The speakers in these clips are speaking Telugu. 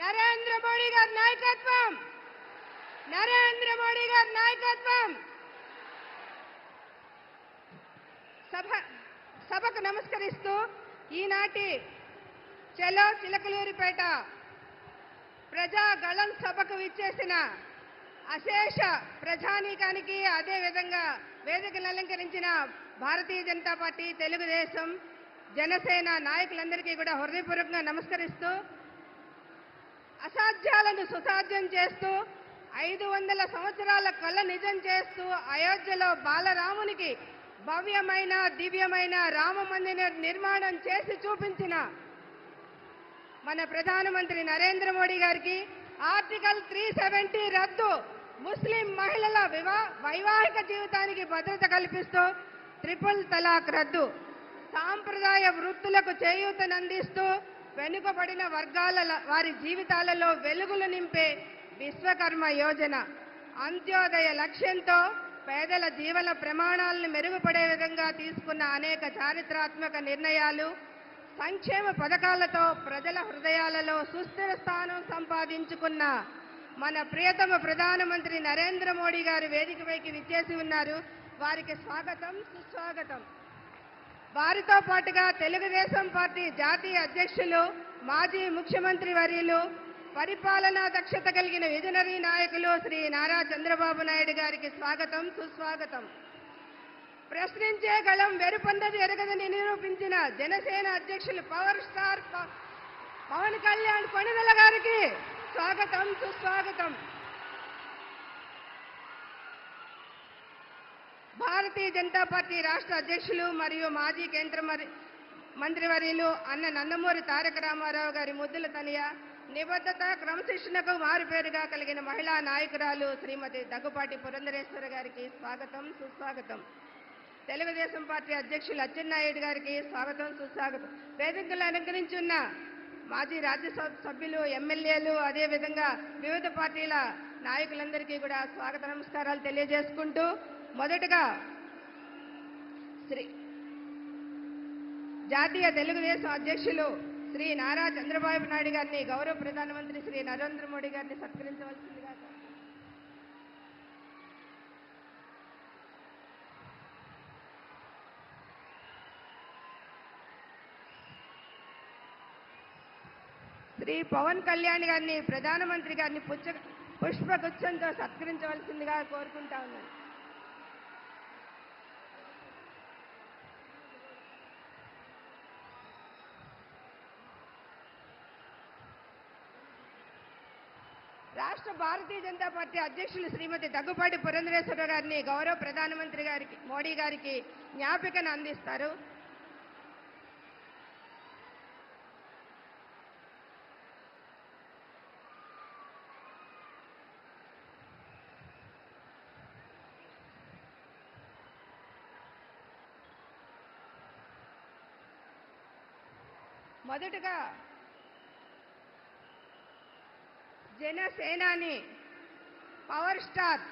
నరేంద్ర మోడీ గారి నాయకత్వం, నరేంద్ర మోడీ గారి నాయకత్వం. సభకు నమస్కరిస్తూ ఈనాటి చలో చిలకలూరిపేట ప్రజాగళం సభకు విచ్చేసిన అశేష ప్రజానీకానికి, అదేవిధంగా వేదికలు అలంకరించిన భారతీయ జనతా పార్టీ, తెలుగుదేశం, జనసేన నాయకులందరికీ కూడా హృదయపూర్వకంగా నమస్కరిస్తూ, అసాధ్యాలను సుసాధ్యం చేస్తూ 500 సంవత్సరాల కళ నిజం చేస్తూ అయోధ్యలో బాలరామునికి భవ్యమైన దివ్యమైన రామ మందిర నిర్మాణం చేసి చూపించిన మన ప్రధానమంత్రి నరేంద్ర మోడీ గారికి ఆర్టికల్ 370 రద్దు, ముస్లిం మహిళల వైవాహిక జీవితానికి భద్రత కల్పిస్తూ ట్రిపుల్ తలాక్ రద్దు, సాంప్రదాయ వృత్తులకు చేయూతనందిస్తూ వెనుకబడిన వర్గాల వారి జీవితాలలో వెలుగులు నింపే విశ్వకర్మ యోజన, అంత్యోదయ లక్ష్యంతో పేదల జీవన ప్రమాణాలను మెరుగుపడే విధంగా తీసుకున్న అనేక చారిత్రాత్మక నిర్ణయాలు, సంక్షేమ పథకాలతో ప్రజల హృదయాలలో సుస్థిర స్థానం సంపాదించుకున్న మన ప్రియతమ ప్రధానమంత్రి నరేంద్ర మోడీ గారు వేదికపైకి విచ్చేసి ఉన్నారు. వారికి స్వాగతం, సుస్వాగతం. వారితో పాటుగా తెలుగుదేశం పార్టీ జాతీయ అధ్యక్షులు, మాజీ ముఖ్యమంత్రి వర్యులు, పరిపాలనా దక్షత కలిగిన విజనరీ నాయకులు శ్రీ నారా చంద్రబాబు నాయుడు గారికి స్వాగతం, సుస్వాగతం. ప్రశ్నించే గళం వెరుపొందది ఎరగదని నిరూపించిన జనసేన అధ్యక్షులు పవర్ స్టార్ పవన్ కళ్యాణ్ కొణిదెల గారికి స్వాగతం, సుస్వాగతం. భారతీయ జనతా పార్టీ రాష్ట్ర అధ్యక్షులు మరియు మాజీ కేంద్ర మంత్రివర్యులు అన్న నందమూరి తారక రామారావు గారి ముద్దుల తనయ, నిబద్ధత క్రమశిక్షణకు మారుపేరుగా కలిగిన మహిళా నాయకురాలు శ్రీమతి దగ్గుపాటి పురంధరేశ్వరి గారికి స్వాగతం, సుస్వాగతం. తెలుగుదేశం పార్టీ అధ్యక్షులు అచ్చెన్నాయుడు గారికి స్వాగతం, సుస్వాగతం. వేదికలు అలంకరించున్న మాజీ రాజ్యసభ సభ్యులు, ఎమ్మెల్యేలు, అదేవిధంగా వివిధ పార్టీల నాయకులందరికీ కూడా స్వాగత నమస్కారాలు తెలియజేసుకుంటూ, మొదటగా జాతీయ తెలుగుదేశం అధ్యక్షులు శ్రీ నారా చంద్రబాబు నాయుడు గారిని గౌరవ ప్రధానమంత్రి శ్రీ నరేంద్ర మోడీ గారిని సత్కరించవలసిందిగా. శ్రీ పవన్ కళ్యాణ్ గారిని ప్రధానమంత్రి గారిని పుష్పగుచ్చంతో సత్కరించవలసిందిగా కోరుకుంటా ఉన్నాను. రాష్ట్ర భారతీయ జనతా పార్టీ అధ్యక్షులు శ్రీమతి దగ్గుపాటి పురంధరేశ్వర గారిని గౌరవ ప్రధానమంత్రి గారికి మోడీ గారికి జ్ఞాపికను అందిస్తారు. మొదటగా జనసేనాని పవర్ స్టార్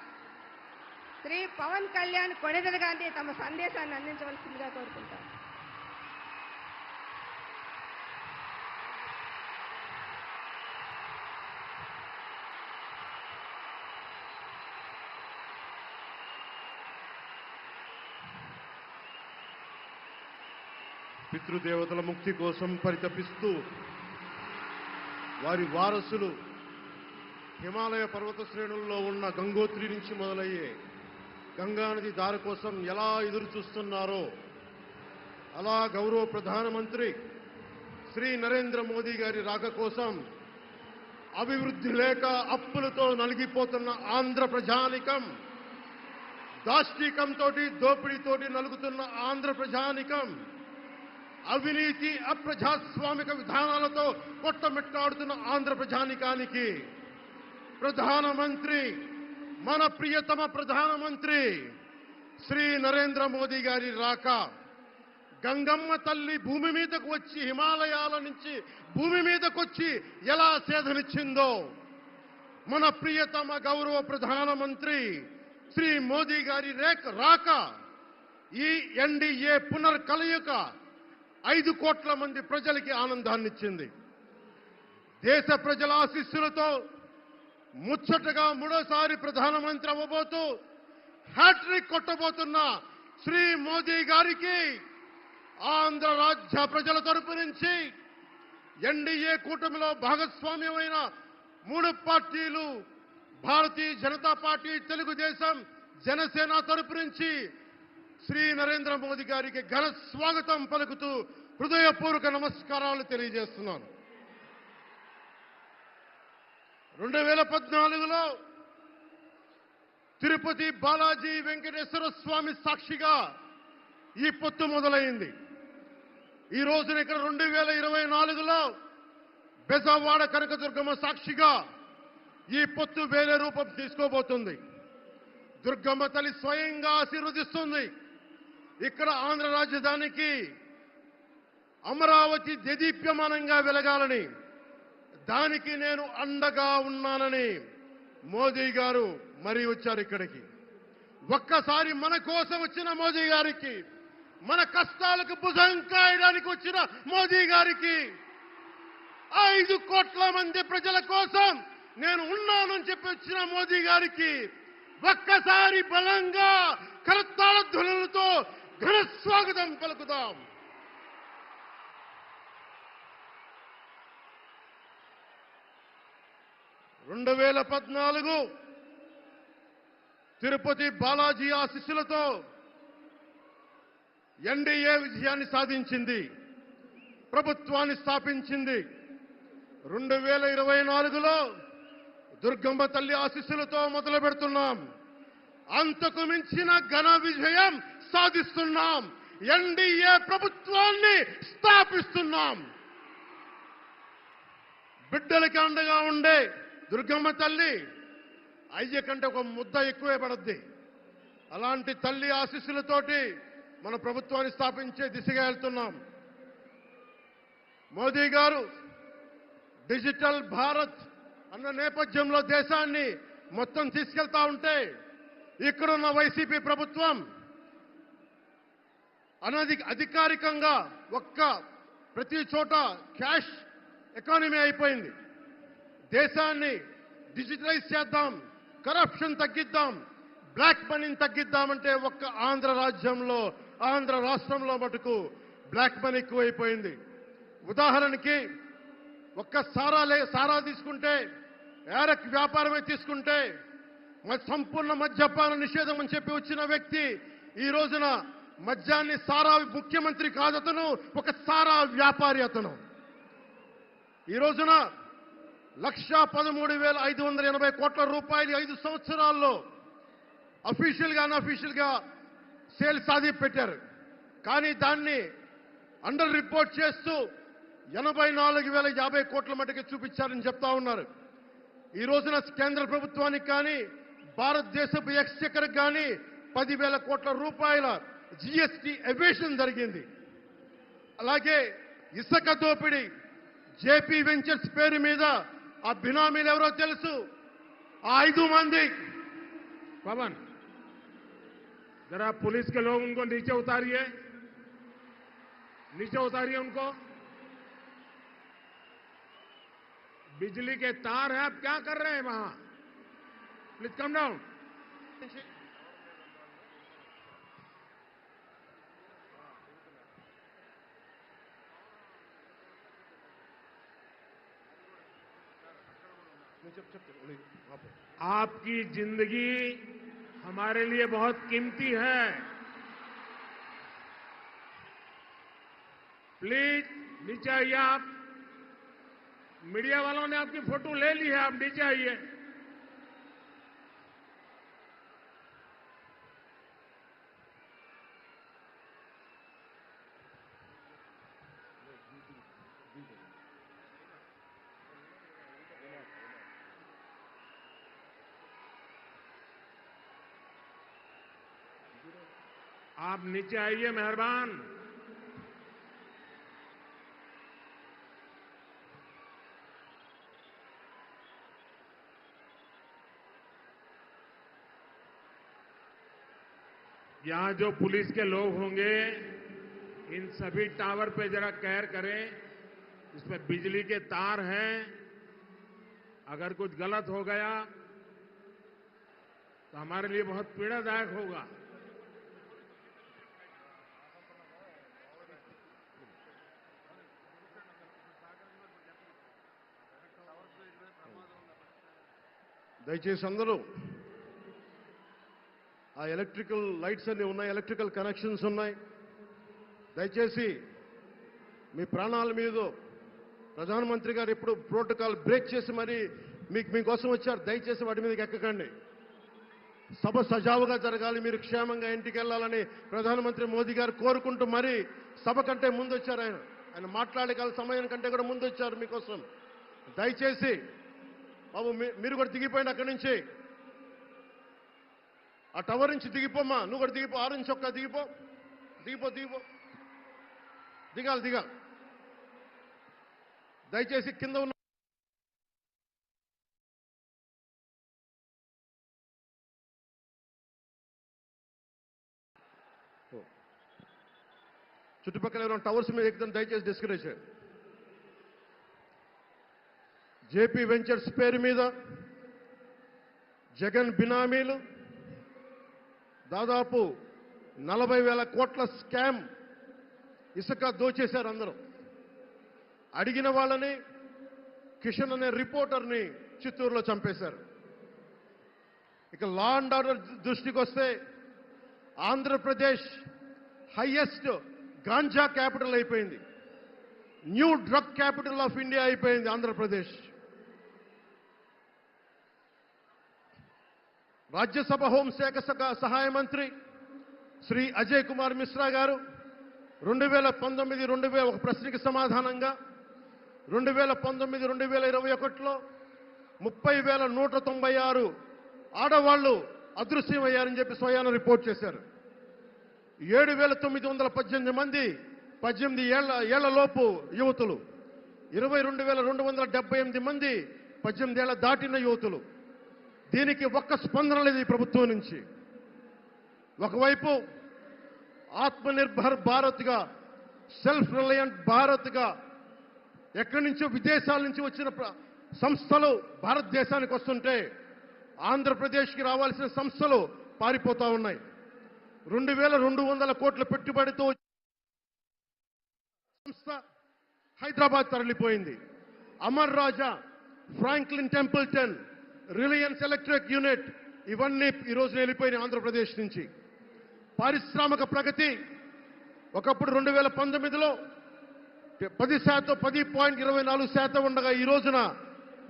శ్రీ పవన్ కళ్యాణ్ కొణిదెల గారిని తమ సందేశాన్ని అందించవలసిందిగా కోరుకుంటారు. పితృదేవతల ముక్తి కోసం పరితపిస్తూ వారి వారసులు హిమాలయ పర్వత శ్రేణుల్లో ఉన్న గంగోత్రి నుంచి మొదలయ్యే గంగానది దారి కోసం ఎలా ఎదురు చూస్తున్నారో అలా గౌరవ ప్రధానమంత్రి శ్రీ నరేంద్ర మోదీ గారి రాక కోసం అభివృద్ధి లేక అప్పులతో నలిగిపోతున్న ఆంధ్ర ప్రజానికం, దాష్టీకంతో దోపిడీతోటి నలుగుతున్న ఆంధ్ర ప్రజానికం, అవినీతి అప్రజాస్వామిక విధానాలతో కొట్టమిట్టాడుతున్న ఆంధ్ర ప్రజానికానికి ప్రధానమంత్రి, మన ప్రియతమ ప్రధానమంత్రి శ్రీ నరేంద్ర మోదీ గారి రాక గంగమ్మ తల్లి భూమి మీదకు వచ్చి, హిమాలయాల నుంచి భూమి మీదకు వచ్చి ఎలా సేధనిచ్చిందో మన ప్రియతమ గౌరవ ప్రధానమంత్రి శ్రీ మోదీ గారి రాక ఈ ఎన్డీఏ పునర్కలయిక 5 కోట్ల మంది ప్రజలకి ఆనందాన్నిచ్చింది. దేశ ప్రజల ఆశీస్సులతో ముచ్చటగా మూడోసారి ప్రధానమంత్రి అవ్వబోతూ హ్యాట్రిక్ కొట్టబోతున్న శ్రీ మోదీ గారికి ఆంధ్ర రాజ్య ప్రజల తరపు నుంచి ఎన్డీఏ కూటమిలో భాగస్వామ్యమైన 3 పార్టీలు భారతీయ జనతా పార్టీ, తెలుగుదేశం, జనసేన తరపు నుంచి శ్రీ నరేంద్ర మోదీ గారికి ఘన స్వాగతం పలుకుతూ హృదయపూర్వక నమస్కారాలు తెలియజేస్తున్నాను. 2014లో తిరుపతి బాలాజీ వెంకటేశ్వర స్వామి సాక్షిగా ఈ పొత్తు మొదలైంది. ఈ రోజున ఇక్కడ 2024లో బెజవాడ కనకదుర్గమ్మ సాక్షిగా ఈ పొత్తు వేరే రూపం తీసుకోబోతుంది. దుర్గమ్మ తల్లి స్వయంగా ఆశీర్వదిస్తుంది. ఇక్కడ ఆంధ్ర రాజధానికి అమరావతి దేదీప్యమానంగా వెలగాలని, దానికి నేను అండగా ఉన్నానని మోదీ గారు మరీ వచ్చారు ఇక్కడికి. ఒక్కసారి మన కోసం వచ్చిన మోదీ గారికి, మన కష్టాలకు భుజం కాయడానికి వచ్చిన మోదీ గారికి, 5 కోట్ల మంది ప్రజల కోసం నేను ఉన్నానని చెప్పి వచ్చిన మోదీ గారికి ఒక్కసారి బలంగా కరతాళ ధ్వనులతో ఘన స్వాగతం పలుకుదాం. రెండు 2014 తిరుపతి బాలాజీ ఆశీస్సులతో ఎన్డీఏ విజయాన్ని సాధించింది, ప్రభుత్వాన్ని స్థాపించింది. 2024లో దుర్గమ్మ తల్లి ఆశీస్సులతో మొదలు పెడుతున్నాం. అంతకు మించిన ఘన విజయం సాధిస్తున్నాం. ఎన్డీఏ ప్రభుత్వాన్ని స్థాపిస్తున్నాం. బిడ్డలకి అండగా ఉండే దుర్గమ్మ తల్లి అయ్య కంటే ఒక ముద్ద ఎక్కువే పడద్ది. అలాంటి తల్లి ఆశీస్సులతోటి మన ప్రభుత్వాన్ని స్థాపించే దిశగా వెళ్తున్నాం. మోదీ గారు డిజిటల్ భారత్ అన్న నేపథ్యంలో దేశాన్ని మొత్తం తీసుకెళ్తా ఉంటే, ఇక్కడున్న వైసీపీ ప్రభుత్వం అధికారికంగా ప్రతి చోట క్యాష్ ఎకానమీ అయిపోయింది. దేశాన్ని డిజిటలైజ్ చేద్దాం, కరప్షన్ తగ్గిద్దాం, బ్లాక్ మనీని తగ్గిద్దామంటే ఆంధ్ర రాజ్యంలో, ఆంధ్ర రాష్ట్రంలో మటుకు బ్లాక్ మనీ ఎక్కువైపోయింది. ఉదాహరణకి సారా తీసుకుంటే, ఏరక్ వ్యాపారమే తీసుకుంటే, సంపూర్ణ మద్యపాన నిషేధం అని చెప్పి వచ్చిన వ్యక్తి ఈ రోజున మద్యాన్ని సారా ముఖ్యమంత్రి కాదతను, ఒక సారా వ్యాపారి అతను. ఈ రోజున 1,13,580 కోట్ల రూపాయలు 5 సంవత్సరాల్లో అఫీషియల్గా అన్అఫీషియల్గా సేల్ సాధి పెట్టారు. కానీ దాన్ని అండర్ రిపోర్ట్ చేస్తూ 84,050 కోట్ల మటుకు చూపించారని చెప్తా ఉన్నారు. ఈ రోజున కేంద్ర ప్రభుత్వానికి కానీ, భారతదేశపు ఎక్స్చెక్కర్కి కానీ 10,000 కోట్ల రూపాయల జీఎస్టీ ఎవేషన్ జరిగింది. అలాగే ఇసుక దోపిడీ, జేపీ వెంచర్స్ పేరు మీద ఆ బినామీలు ఎవరో తెలుసు. ఆ 5 మంది पवन जरा पुलिस के लोग उनको नीचे उतारिए उनको। बिजली के तार हैं, आप क्या कर रहे हैं वहां? Please come down. आपकी जिंदगी हमारे लिए बहुत कीमती है। प्लीज नीचे आइए। आप मीडिया वालों ने आपकी फोटो ले ली है, आप नीचे आइए। आप नीचे आइए, मेहरबान। यहां जो पुलिस के लोग होंगे, इन सभी टावर पे जरा केयर करें। इसमें बिजली के तार हैं, अगर कुछ गलत हो गया तो हमारे लिए बहुत पीड़ादायक होगा। దయచేసి అందరూ ఆ ఎలక్ట్రికల్ లైట్స్ అన్ని ఉన్నాయి, ఎలక్ట్రికల్ కనెక్షన్స్ ఉన్నాయి. దయచేసి మీ ప్రాణాల మీద ప్రధానమంత్రి గారు ఎప్పుడు ప్రోటోకాల్ బ్రేక్ చేసి మరి మీకోసం వచ్చారు. దయచేసి వాటి మీదకి ఎక్కకండి. సభ సజావుగా జరగాలి, మీరు క్షేమంగా ఇంటికి వెళ్ళాలని ప్రధానమంత్రి మోదీ గారు కోరుకుంటూ మరి సభ కంటే ముందు వచ్చారు. ఆయన మాట్లాడగల సమయం కంటే కూడా ముందు వచ్చారు మీకోసం. దయచేసి బాబు మీరు కూడా దిగిపోయింది అక్కడి నుంచి, ఆ టవర్ నుంచి దిగిపోమ్మా. నువ్వు కూడా దిగిపో, 6 నుంచి ఒక్క దిగిపో, దిగిపో దిగిపో దిగాలి. దయచేసి కింద ఉన్న చుట్టుపక్కల ఎవరైనా టవర్స్ మీద ఎక్కుతాను దయచేసి డిస్కరేజ్ చేయండి. జేపీ వెంచర్స్ పేరు మీద జగన్ బినామీలు దాదాపు 40,000 కోట్ల స్కామ్ ఇసుక దోచేశారు. అందరూ అడిగిన వాళ్ళని కిషన్ అనే రిపోర్టర్ని చిత్తూరులో చంపేశారు. ఇక లా అండ్ ఆర్డర్ దృష్టికి వస్తే ఆంధ్రప్రదేశ్ హైయెస్ట్ గాంజా క్యాపిటల్ అయిపోయింది. New drug capital of India అయిపోయింది ఆంధ్రప్రదేశ్. రాజ్యసభ హోంశాఖ సహాయ మంత్రి శ్రీ అజయ్ కుమార్ మిశ్రా గారు 2019 ఒక ప్రశ్నకి సమాధానంగా 2019-2021లో 30,196 ఆడవాళ్లు అదృశ్యమయ్యారని చెప్పి స్వయాన రిపోర్ట్ చేశారు. 7,918 మంది 18 ఏళ్లలోపు యువతులు, 22,278 మంది 18 ఏళ్ల దాటిన యువతులు. దీనికి ఒక్క స్పందన లేదు ఈ ప్రభుత్వం నుంచి. ఒకవైపు ఆత్మనిర్భర్ భారత్గా, సెల్ఫ్ రిలయంట్ భారత్గా ఎక్కడి నుంచో విదేశాల నుంచి వచ్చిన సంస్థలు భారతదేశానికి వస్తుంటే ఆంధ్రప్రదేశ్కి రావాల్సిన సంస్థలు పారిపోతా ఉన్నాయి. 2,200 కోట్ల పెట్టుబడితో సంస్థ హైదరాబాద్ తరలిపోయింది. Amar Raja, Franklin Templeton, Reliance electric unit ఇవన్నీ ఈరోజు వెళ్ళిపోయినాయి ఆంధ్రప్రదేశ్ నుంచి. పారిశ్రామిక ప్రగతి ఒకప్పుడు 2019లో 10.24% ఉండగా ఈ రోజున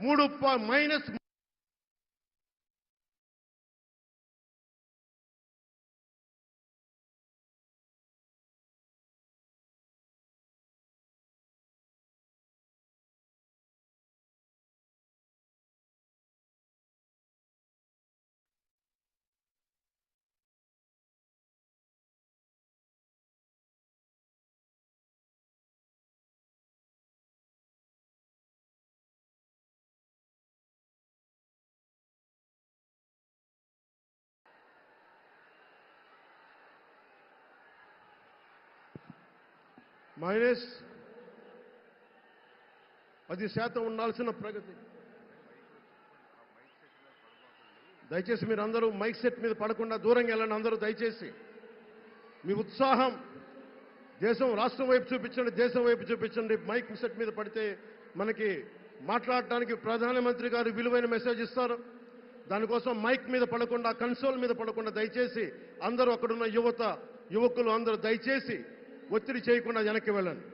-3. -10% ఉండాల్సిన ప్రగతి. దయచేసి మీరు అందరూ మైక్ సెట్ మీద పడకుండా దూరంగా వెళ్ళండి. అందరూ దయచేసి మీ ఉత్సాహం రాష్ట్రం వైపు చూపించండి, దేశం వైపు చూపించండి. మైక్ సెట్ మీద పడితే మనకి మాట్లాడటానికి ప్రధానమంత్రి గారు విలువైన మెసేజ్ ఇస్తారు. దానికోసం మైక్ మీద పడకుండా, కన్సోల్ మీద పడకుండా దయచేసి అందరూ అక్కడున్న యువకులు అందరూ దయచేసి ఒత్తిడి చేయకుండా వెనక్కి వెళ్ళండి.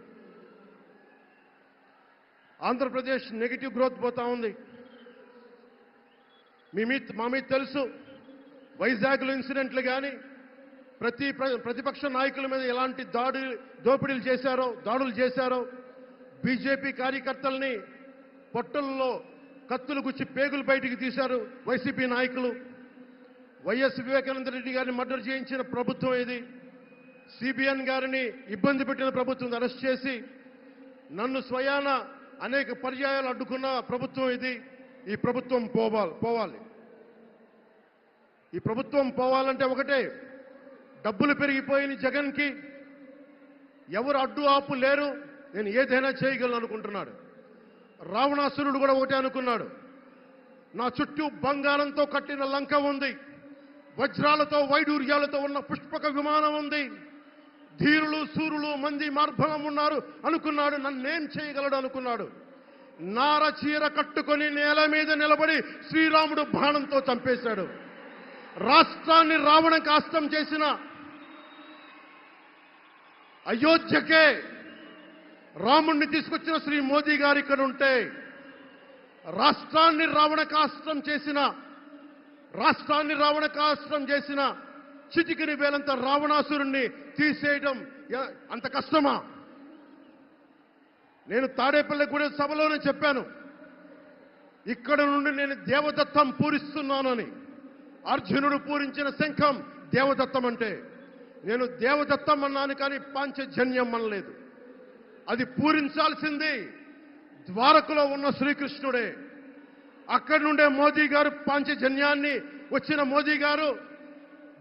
ఆంధ్రప్రదేశ్ నెగిటివ్ గ్రోత్ పోతా ఉంది. మా మీద తెలుసు వైజాగ్లో ఇన్సిడెంట్లు కానీ ప్రతిపక్ష నాయకుల మీద ఎలాంటి దాడులు చేశారో, బీజేపీ కార్యకర్తల్ని పొట్టల్లో కత్తులు గుచ్చి పేగులు బయటికి తీశారు వైసీపీ నాయకులు. వైఎస్ వివేకానంద రెడ్డి గారిని మర్డర్ చేయించిన ప్రభుత్వం ఇది. సిబిఎన్ గారిని ఇబ్బంది పెట్టిన ప్రభుత్వం అరెస్ట్ చేసి నన్ను స్వయాన అనేక పర్యాయాలు అడ్డుకున్న ప్రభుత్వం ఇది. ఈ ప్రభుత్వం పోవాలి. ఈ ప్రభుత్వం పోవాలంటే ఒకటే, డబ్బులు పెరిగిపోయిన జగన్కి ఎవరు అడ్డు ఆపు లేరు, నేను ఏదైనా చేయగలను అనుకుంటున్నాడు. రావణాసురుడు కూడా ఒకటే అనుకున్నాడు, నా చుట్టూ బంగారంతో కట్టిన లంక ఉంది, వజ్రాలతో వైడూర్యాలతో ఉన్న పుష్పక విమానం ఉంది, ధీరులు సూరులు మంది మార్బలం ఉన్నారు అనుకున్నాడు. నన్నేం చేయగలడు అనుకున్నాడు. నార చీర కట్టుకొని నేల మీద నిలబడి శ్రీరాముడు బాణంతో చంపేశాడు. రాష్ట్రాన్ని రావణ కాష్టం చేసిన అయోధ్యకే రాముణ్ణి తీసుకొచ్చిన శ్రీ మోదీ గారు ఇక్కడ ఉంటే, రాష్ట్రాన్ని రావణ కాష్టం చేసిన చిటికిని వేలంత రావణాసురుణ్ణి తీసేయడం అంత కష్టమా? నేను తాడేపల్లిగూడెం సభలోనే చెప్పాను, ఇక్కడ నుండి నేను దేవదత్తం పూరిస్తున్నానని. అర్జునుడు పూరించిన శంఖం దేవదత్తం అంటే, నేను దేవదత్తం అన్నాను కానీ పాంచజన్యం అనలేదు. అది పూరించాల్సింది ద్వారకలో ఉన్న శ్రీకృష్ణుడే. అక్కడి నుండే మోదీ గారు పాంచజన్యాన్ని వచ్చిన మోదీ గారు,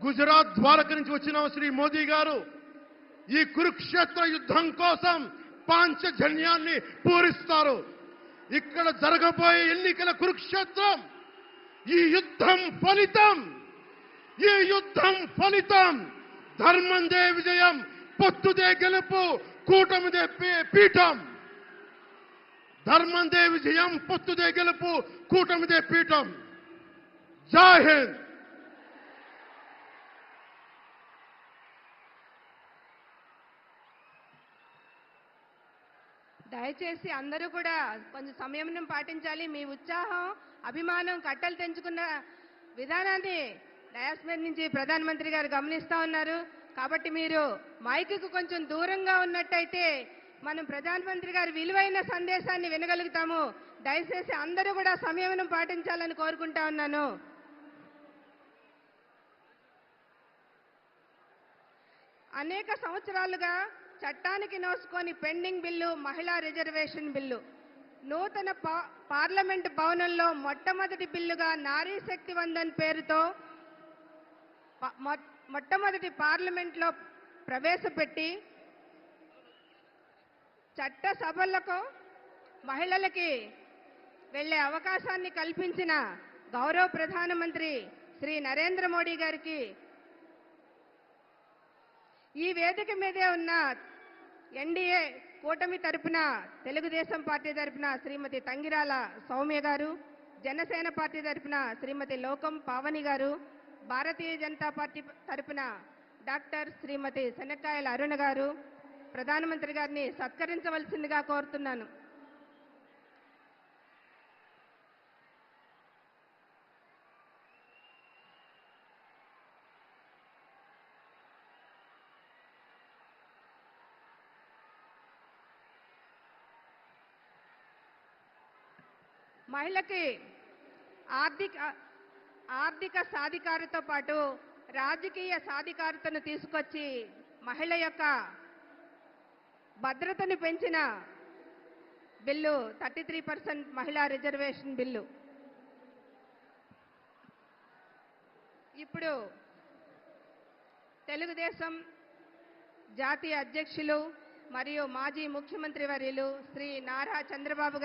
గుజరాత్ ద్వారక నుంచి వచ్చిన శ్రీ మోదీ గారు ఈ కురుక్షేత్ర యుద్ధం కోసం పాంచజన్యాన్ని పూరిస్తారు. ఇక్కడ జరగబోయే ఎన్నికల కురుక్షేత్రం, ఈ యుద్ధం ఫలితం ధర్మందే విజయం, పొత్తుదే గెలుపు, కూటమిదే పీఠం. ధర్మందే విజయం, పొత్తుదే గెలుపు, కూటమిదే పీఠం. జై హింద్. దయచేసి అందరూ కూడా కొంచెం సంయమనం పాటించాలి. మీ ఉత్సాహం, అభిమానం కట్టలు తెంచుకున్న విధానాన్ని డయాస్ మీద నుంచి ప్రధానమంత్రి గారు గమనిస్తా ఉన్నారు. కాబట్టి మీరు మైకుకు కొంచెం దూరంగా ఉన్నట్టయితే మనం ప్రధానమంత్రి గారి విలువైన సందేశాన్ని వినగలుగుతాము. దయచేసి అందరూ కూడా సంయమనం పాటించాలని కోరుకుంటా ఉన్నాను. అనేక సంవత్సరాలుగా చట్టానికి నోసుకొని పెండింగ్ బిల్లు మహిళా రిజర్వేషన్ బిల్లు నూతన పార్లమెంట్ భవనంలో మొట్టమొదటి బిల్లుగా నారీ శక్తి వందన్ పేరుతో మొట్టమొదటి పార్లమెంట్లో ప్రవేశపెట్టి చట్ట సభలకు మహిళలకి వెళ్లే అవకాశాన్ని కల్పించిన గౌరవ ప్రధానమంత్రి శ్రీ నరేంద్ర మోడీ గారికి ఈ వేదిక మీదే ఉన్న ఎన్డీఏ కూటమి తరపున తెలుగుదేశం పార్టీ తరపున శ్రీమతి తంగిరాల సౌమ్య గారు, జనసేన పార్టీ తరపున శ్రీమతి లోకం పావని గారు, భారతీయ జనతా పార్టీ తరపున డాక్టర్ శ్రీమతి శనక్కాయల అరుణ గారు ప్రధానమంత్రి గారిని సత్కరించవలసిందిగా కోరుతున్నాను. మహిళకి ఆర్థిక సాధికారతతో పాటు రాజకీయ సాధికారతను తీసుకొచ్చి మహిళ యొక్క భద్రతను పెంచిన బిల్లు 33% మహిళా రిజర్వేషన్ బిల్లు. ఇప్పుడు తెలుగుదేశం జాతీయ అధ్యక్షులు మరియు మాజీ ముఖ్యమంత్రి వర్యులు శ్రీ నారా చంద్రబాబు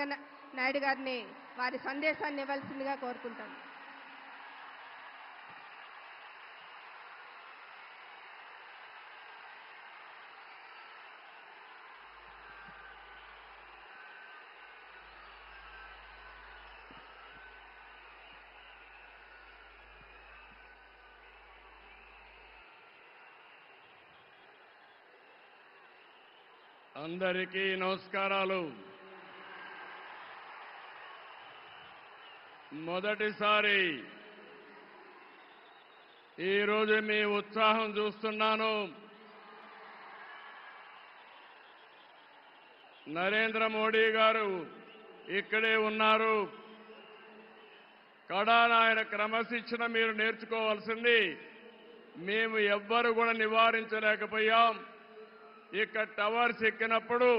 నాయుడు గారిని వారి సందేశాన్ని ఇవ్వాల్సిందిగా కోరుకుంటాను. అందరికీ నమస్కారాలు. మొదటిసారి ఈరోజు మీ ఉత్సాహం చూస్తున్నాను. నరేంద్ర మోడీ గారు ఇక్కడే ఉన్నారు. కడాన ఆయన క్రమశిక్షణ మీరు నేర్చుకోవాల్సింది. మేము ఎవ్వరు కూడా నివారించలేకపోయాం. ఇక్కడ టవర్స్ ఎక్కినప్పుడు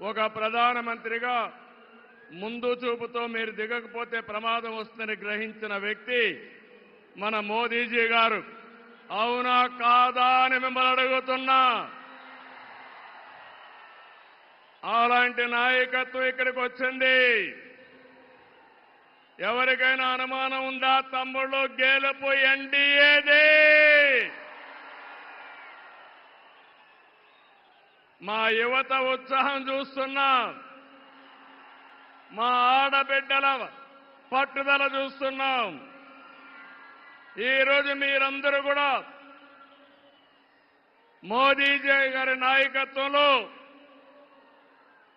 ఒక ప్రధానమంత్రిగా ముందు చూపుతో మీరు దిగకపోతే ప్రమాదం వస్తుందని గ్రహించిన వ్యక్తి మన మోదీజీ గారు. అవునా కాదా అని మిమ్మల్ని అడుగుతున్నా. అలాంటి నాయకత్వం ఇక్కడికి వచ్చింది. ఎవరికైనా అనుమానం ఉందా? తమ్ముళ్ళు, గెలుపు ఎన్డీఏదే. మా యువత ఉత్సాహం చూస్తున్నాం, మా ఆడబిడ్డల పట్టుదల చూస్తున్నాం. ఈరోజు మీరందరూ కూడా మోదీజీ గారి నాయకత్వంలో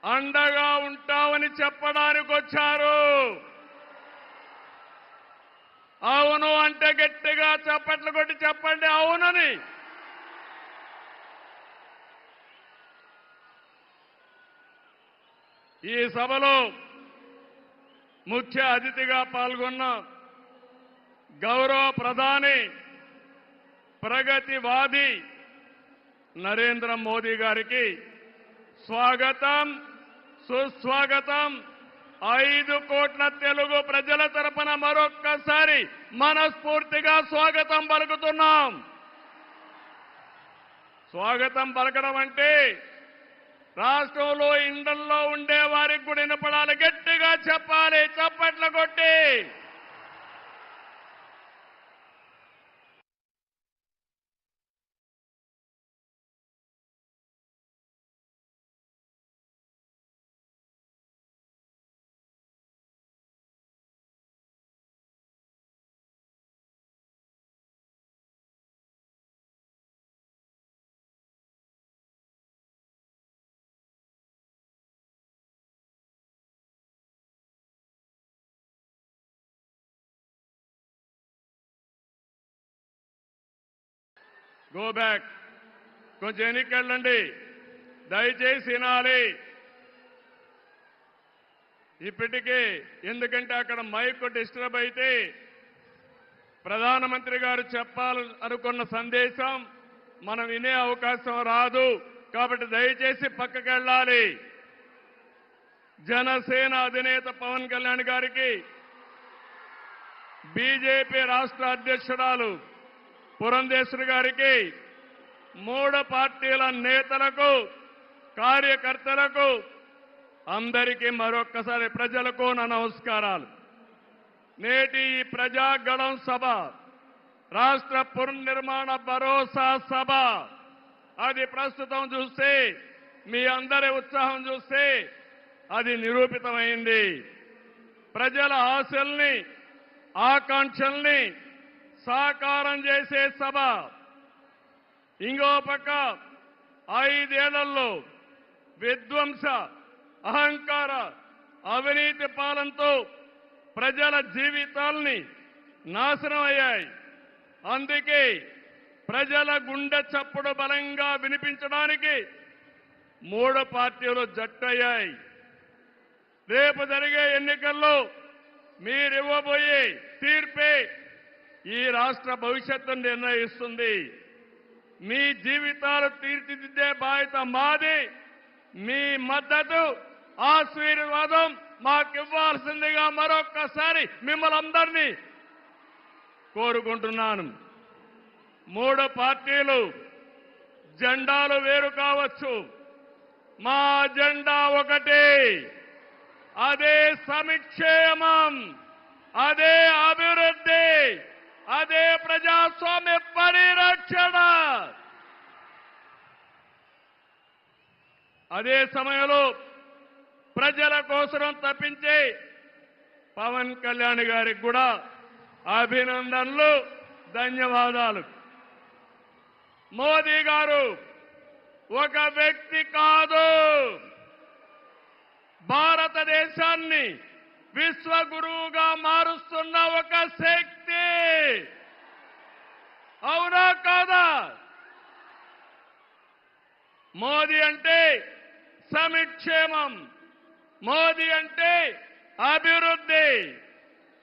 అండగా ఉంటామని చెప్పడానికి వచ్చారు. అవును అంటే గట్టిగా చప్పట్లు కొట్టి చెప్పండి అవునని. ఈ సభలో ముఖ్య అతిథిగా పాల్గొన్న గౌరవ ప్రధాని, ప్రగతివాది నరేంద్ర మోదీ గారికి స్వాగతం, సుస్వాగతం. 5 కోట్ల తెలుగు ప్రజల తరపున మరొక్కసారి మనస్ఫూర్తిగా స్వాగతం పలుకుతున్నాం. స్వాగతం పలకడం అంటే రాష్ట్రంలో ఇండ్లల్లో ఉండే వారికి కూడా వినపడాలి, గట్టిగా చెప్పాలి, చప్పట్లు కొట్టి. గో బ్యాక్, కొంచెం ఎన్నికెళ్ళండి, దయచేసి వినాలి. ఇప్పటికే ఎందుకంటే అక్కడ మైక్ డిస్టర్బ్ అయితే ప్రధానమంత్రి గారు చెప్పాలనుకున్న సందేశం మనం వినే అవకాశం రాదు. కాబట్టి దయచేసి పక్కకి వెళ్ళాలి. జనసేన అధినేత పవన్ కళ్యాణ్ గారికి, బీజేపీ రాష్ట్ర అధ్యక్షురాలు పురంధేశ్వరి గారికి, 3 పార్టీల నేతలకు, కార్యకర్తలకు, అందరికీ మరొక్కసారి ప్రజలకు నా నమస్కారాలు. నేటి ఈ ప్రజాగళం సభ రాష్ట్ర పునర్నిర్మాణ భరోసా సభ. అది ప్రస్తుతం చూస్తే, మీ అందరి ఉత్సాహం చూస్తే అది నిరూపితమైంది. ప్రజల ఆశల్ని, ఆకాంక్షల్ని సాకారం చేసే సభ. ఇంకో పక్క 5 ఏళ్లలో విధ్వంస, అహంకార, అవినీతి పాలనతో ప్రజల జీవితాల్ని నాశనం అయ్యాయి. అందుకే ప్రజల గుండె చప్పుడు బలంగా వినిపించడానికి 3 పార్టీలు జట్టయ్యాయి. రేపు జరిగే ఎన్నికల్లో మీరివ్వబోయే తీర్పే ఈ రాష్ట్ర భవిష్యత్తును నిర్ణయిస్తుంది. మీ జీవితాలు తీర్చిదిద్దే బాధ్యత మాది. మీ మద్దతు, ఆశీర్వాదం మాకివ్వాల్సిందిగా మరొక్కసారి మిమ్మల్ని అందరినీ కోరుకుంటున్నాను. 3 పార్టీలు జెండాలు వేరు కావచ్చు, మా జెండా ఒకటే. అదే సంక్షేమం, అదే అభివృద్ధి, అదే ప్రజాస్వామ్య పరిరక్షణ. అదే సమయంలో ప్రజల కోసం తప్పించే పవన్ కళ్యాణ్ గారికి కూడా అభినందనలు, ధన్యవాదాలు. మోదీ గారు ఒక వ్యక్తి కాదు, భారతదేశాన్ని విశ్వగురువుగా మారుస్తున్న ఒక శక్తి. అవునా కాదా? మోదీ అంటే సంక్షేమం, మోదీ అంటే అభివృద్ధి,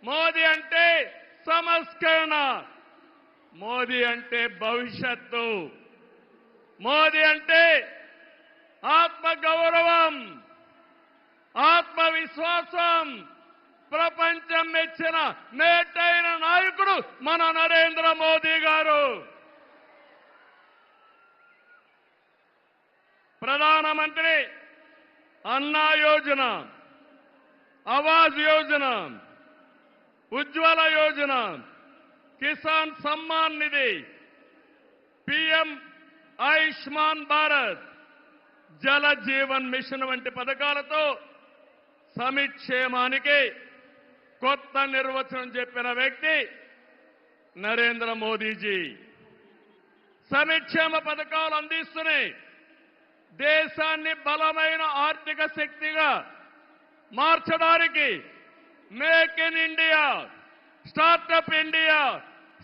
మోదీ అంటే సంస్కరణ, మోదీ అంటే భవిష్యత్తు, మోదీ అంటే ఆత్మగౌరవం, ఆత్మవిశ్వాసం. ప్రపంచం మెచ్చిన మేటైన నాయకుడు మన నరేంద్ర మోదీ గారు. ప్రధానమంత్రి అన్నా యోజన, ఆవాజ్ యోజన, ఉజ్వల యోజన, కిసాన్ సమ్మాన్ నిధి, పిఎం ఆయుష్మాన్ భారత్, జల జీవన్ మిషన్ వంటి పథకాలతో సమిక్షేమానికి కొత్త నిర్వచనం చెప్పిన వ్యక్తి నరేంద్ర మోదీజీ. సంక్షేమ పథకాలు అందిస్తూనే దేశాన్ని బలమైన ఆర్థిక శక్తిగా మార్చడానికి make in India, startup India,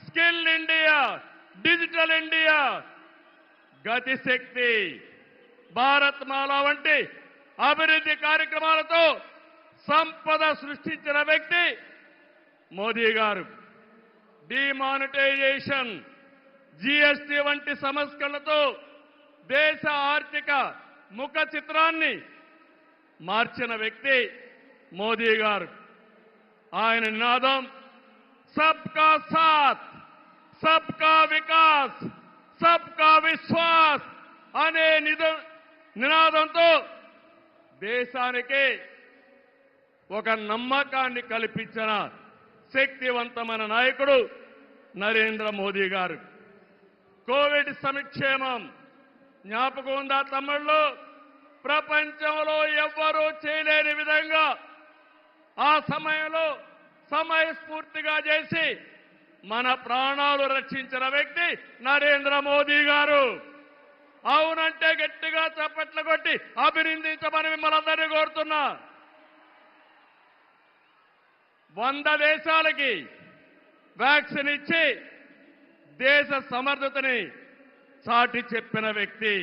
skill India, digital India, Gatishakti, Bharatmala వంటి అభివృద్ధి కార్యక్రమాలతో సంపద సృష్టించిన వ్యక్తి మోదీ గారు. డిమానిటైజేషన్, జీఎస్టీ వంటి సంస్కరణలతో దేశ ఆర్థిక ముఖ చిత్రాన్ని మార్చిన వ్యక్తి మోదీ గారు. ఆయన నినాదం సబ్కా సాత్, సబ్కా వికాస్, సబ్కా విశ్వాస్ అనే నినాదంతో దేశానికి ఒక నమ్మకాన్ని కల్పించిన శక్తివంతమైన నాయకుడు నరేంద్ర మోదీ గారు. కోవిడ్ సంక్షేమం జ్ఞాపకం ఉందా తమ్ముళ్ళు? ప్రపంచంలో ఎవ్వరూ చేయలేని విధంగా ఆ సమయంలో సమయస్ఫూర్తిగా చేసి మన ప్రాణాలు రక్షించిన వ్యక్తి నరేంద్ర మోదీ గారు. అవునంటే గట్టిగా చప్పట్లు కొట్టి అభినందించమని మిమ్మల్ని అందరినీ కోరుతున్నా. 100 దేశాలకి వ్యాక్సిన్ ఇచ్చి దేశ సమర్థతని చాటి చెప్పిన వ్యక్తి.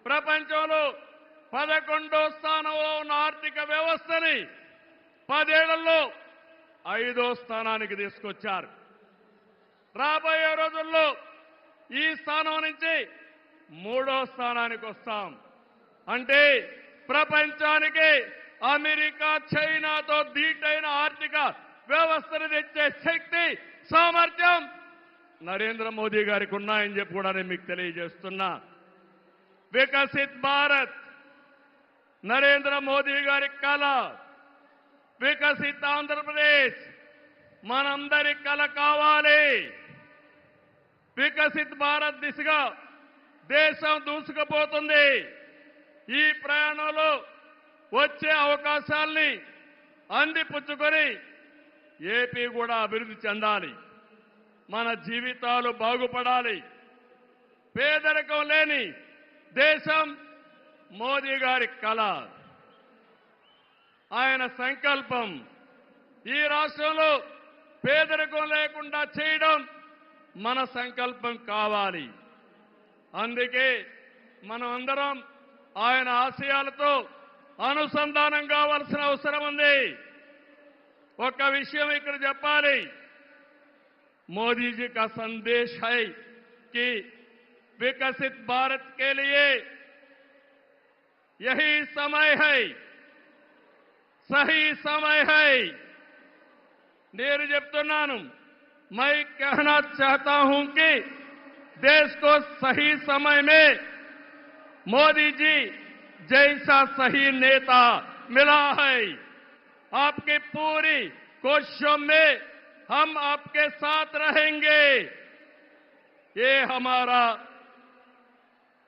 ప్రపంచంలో 11వ స్థానంలో ఉన్న ఆర్థిక వ్యవస్థని 10 ఏళ్లలో 5వ స్థానానికి తీసుకొచ్చారు. రాబోయే రోజుల్లో ఈ స్థానం నుంచి 3వ స్థానానికి వస్తాం. అంటే ప్రపంచానికి అమెరికా, చైనాతో ధీటైన ఆర్థిక వ్యవస్థను తెచ్చే శక్తి, సామర్థ్యం నరేంద్ర మోదీ గారికి ఉన్నాయని చెప్పి కూడా నేను మీకు తెలియజేస్తున్నా. వికసిత్ భారత్ నరేంద్ర మోదీ గారి కళ. వికసిత్ ఆంధ్రప్రదేశ్ మనందరి కళ కావాలి. వికసిత్ భారత్ దిశగా దేశం దూసుకుపోతుంది. ఈ ప్రయాణంలో వచ్చే అవకాశాల్ని అందిపుచ్చుకొని ఏపీ కూడా అభివృద్ధి చెందాలి. మన జీవితాలు బాగుపడాలి. పేదరికం లేని దేశం మోదీ గారి కళ, ఆయన సంకల్పం. ఈ రాష్ట్రంలో పేదరికం లేకుండా చేయడం మన సంకల్పం కావాలి. అందుకే మనం అందరం ఆయన ఆశయాలతో అనుసంధానం కావాల్సిన అవసరం ఉంది. ఒక విషయం ఇక్కడ చెప్పాలి. मोदी जी का संदेश है कि विकसित भारत के लिए यही समय है, सही समय है. నేను చెప్తున్నాను, मैं कहना चाहता हूं कि देश को सही समय में मोदी जी जैसा सही नेता मिला है. आपकी पूरी कोशिशों में हम आपके साथ रहेंगे, ये हमारा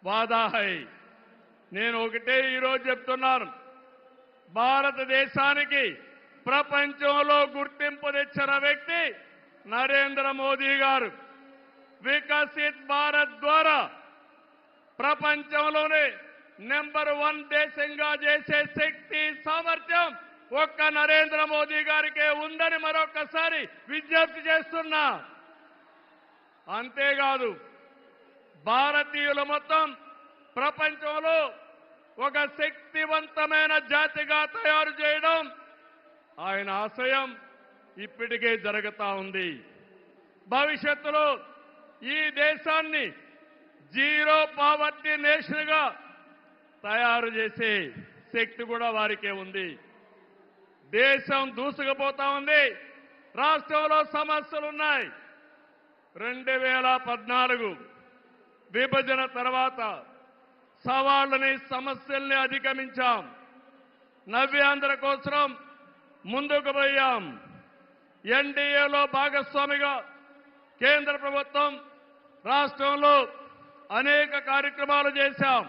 वादा है. నేను ఒకటే ఈరోజు చెప్తున్నాను, భారతదేశానికి ప్రపంచంలో గుర్తింపు తెచ్చిన వ్యక్తి నరేంద్ర మోదీ గారు. వికసిత్ భారత్ ద్వారా ప్రపంచంలోనే నెంబర్ 1 దేశంగా చేసే శక్తి, సామర్థ్యం ఒక్క నరేంద్ర మోదీ గారికే ఉందని మరొకసారి విజ్ఞప్తి చేస్తున్నా. అంతేకాదు, భారతీయులు మొత్తం ప్రపంచంలో ఒక శక్తివంతమైన జాతిగా తయారు చేయడం ఆయన ఆశయం ఇప్పటికే జరుగుతా ఉంది. భవిష్యత్తులో ఈ దేశాన్ని జీరో పావర్టీ నేషన్ గా తయారు చేసే శక్తి కూడా వారికే ఉంది. దేశం దూసుకుపోతా ఉంది. రాష్ట్రంలో సమస్యలున్నాయి. 2014 విభజన తర్వాత సవాళ్లని, సమస్యల్ని అధిగమించాం. నవ్యాంధ్ర కోసం ముందుకు పోయాం. ఎన్డీఏలో భాగస్వామిగా కేంద్ర ప్రభుత్వం రాష్ట్రంలో అనేక కార్యక్రమాలు చేశాం.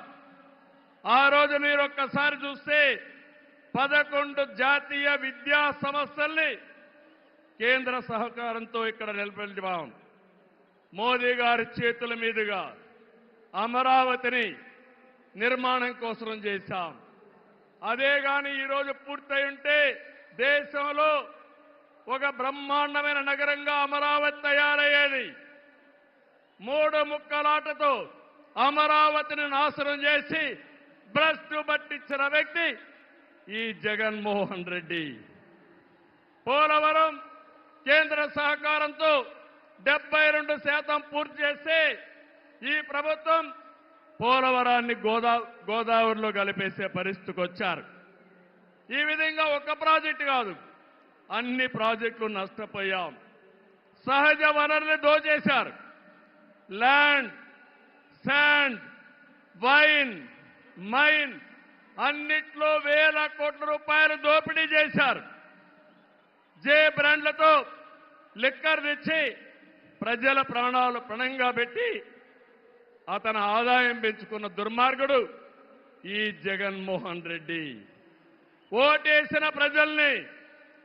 ఆ రోజు మీరు ఒక్కసారి చూస్తే 11 జాతీయ విద్యా సంస్థల్ని కేంద్ర సహకారంతో ఇక్కడ నిలబెట్టాం. మోదీ గారి చేతుల మీదుగా అమరావతిని నిర్మాణం కోసం చేశాం. అదే గాని ఈరోజు పూర్తయి ఉంటే దేశంలో ఒక బ్రహ్మాండమైన నగరంగా అమరావతి తయారయ్యేది. 3 ముక్కలాటతో అమరావతిని నాశనం చేసి భ్రష్టు పట్టించిన వ్యక్తి ఈ జగన్మోహన్ రెడ్డి. పోలవరం కేంద్ర సహకారంతో 72% పూర్తి చేస్తే ఈ ప్రభుత్వం పోలవరాన్ని గోదావరిలో కలిపేసే పరిస్థితికి వచ్చారు. ఈ విధంగా ఒక ప్రాజెక్టు కాదు, అన్ని ప్రాజెక్టులు నష్టపోయాం. సహజ వనరులు దోచేశారు. ల్యాండ్, శాండ్, వైన్, మైన్ అన్నిట్లో వేల కోట్ల రూపాయలు దోపిడీ చేశారు. జే బ్రాండ్లతో లిక్కర్ తెచ్చి ప్రజల ప్రాణాలు పణంగా పెట్టి అతని ఆదాయం పెంచుకున్న దుర్మార్గుడు ఈ జగన్మోహన్ రెడ్డి. ఓటేసిన ప్రజల్ని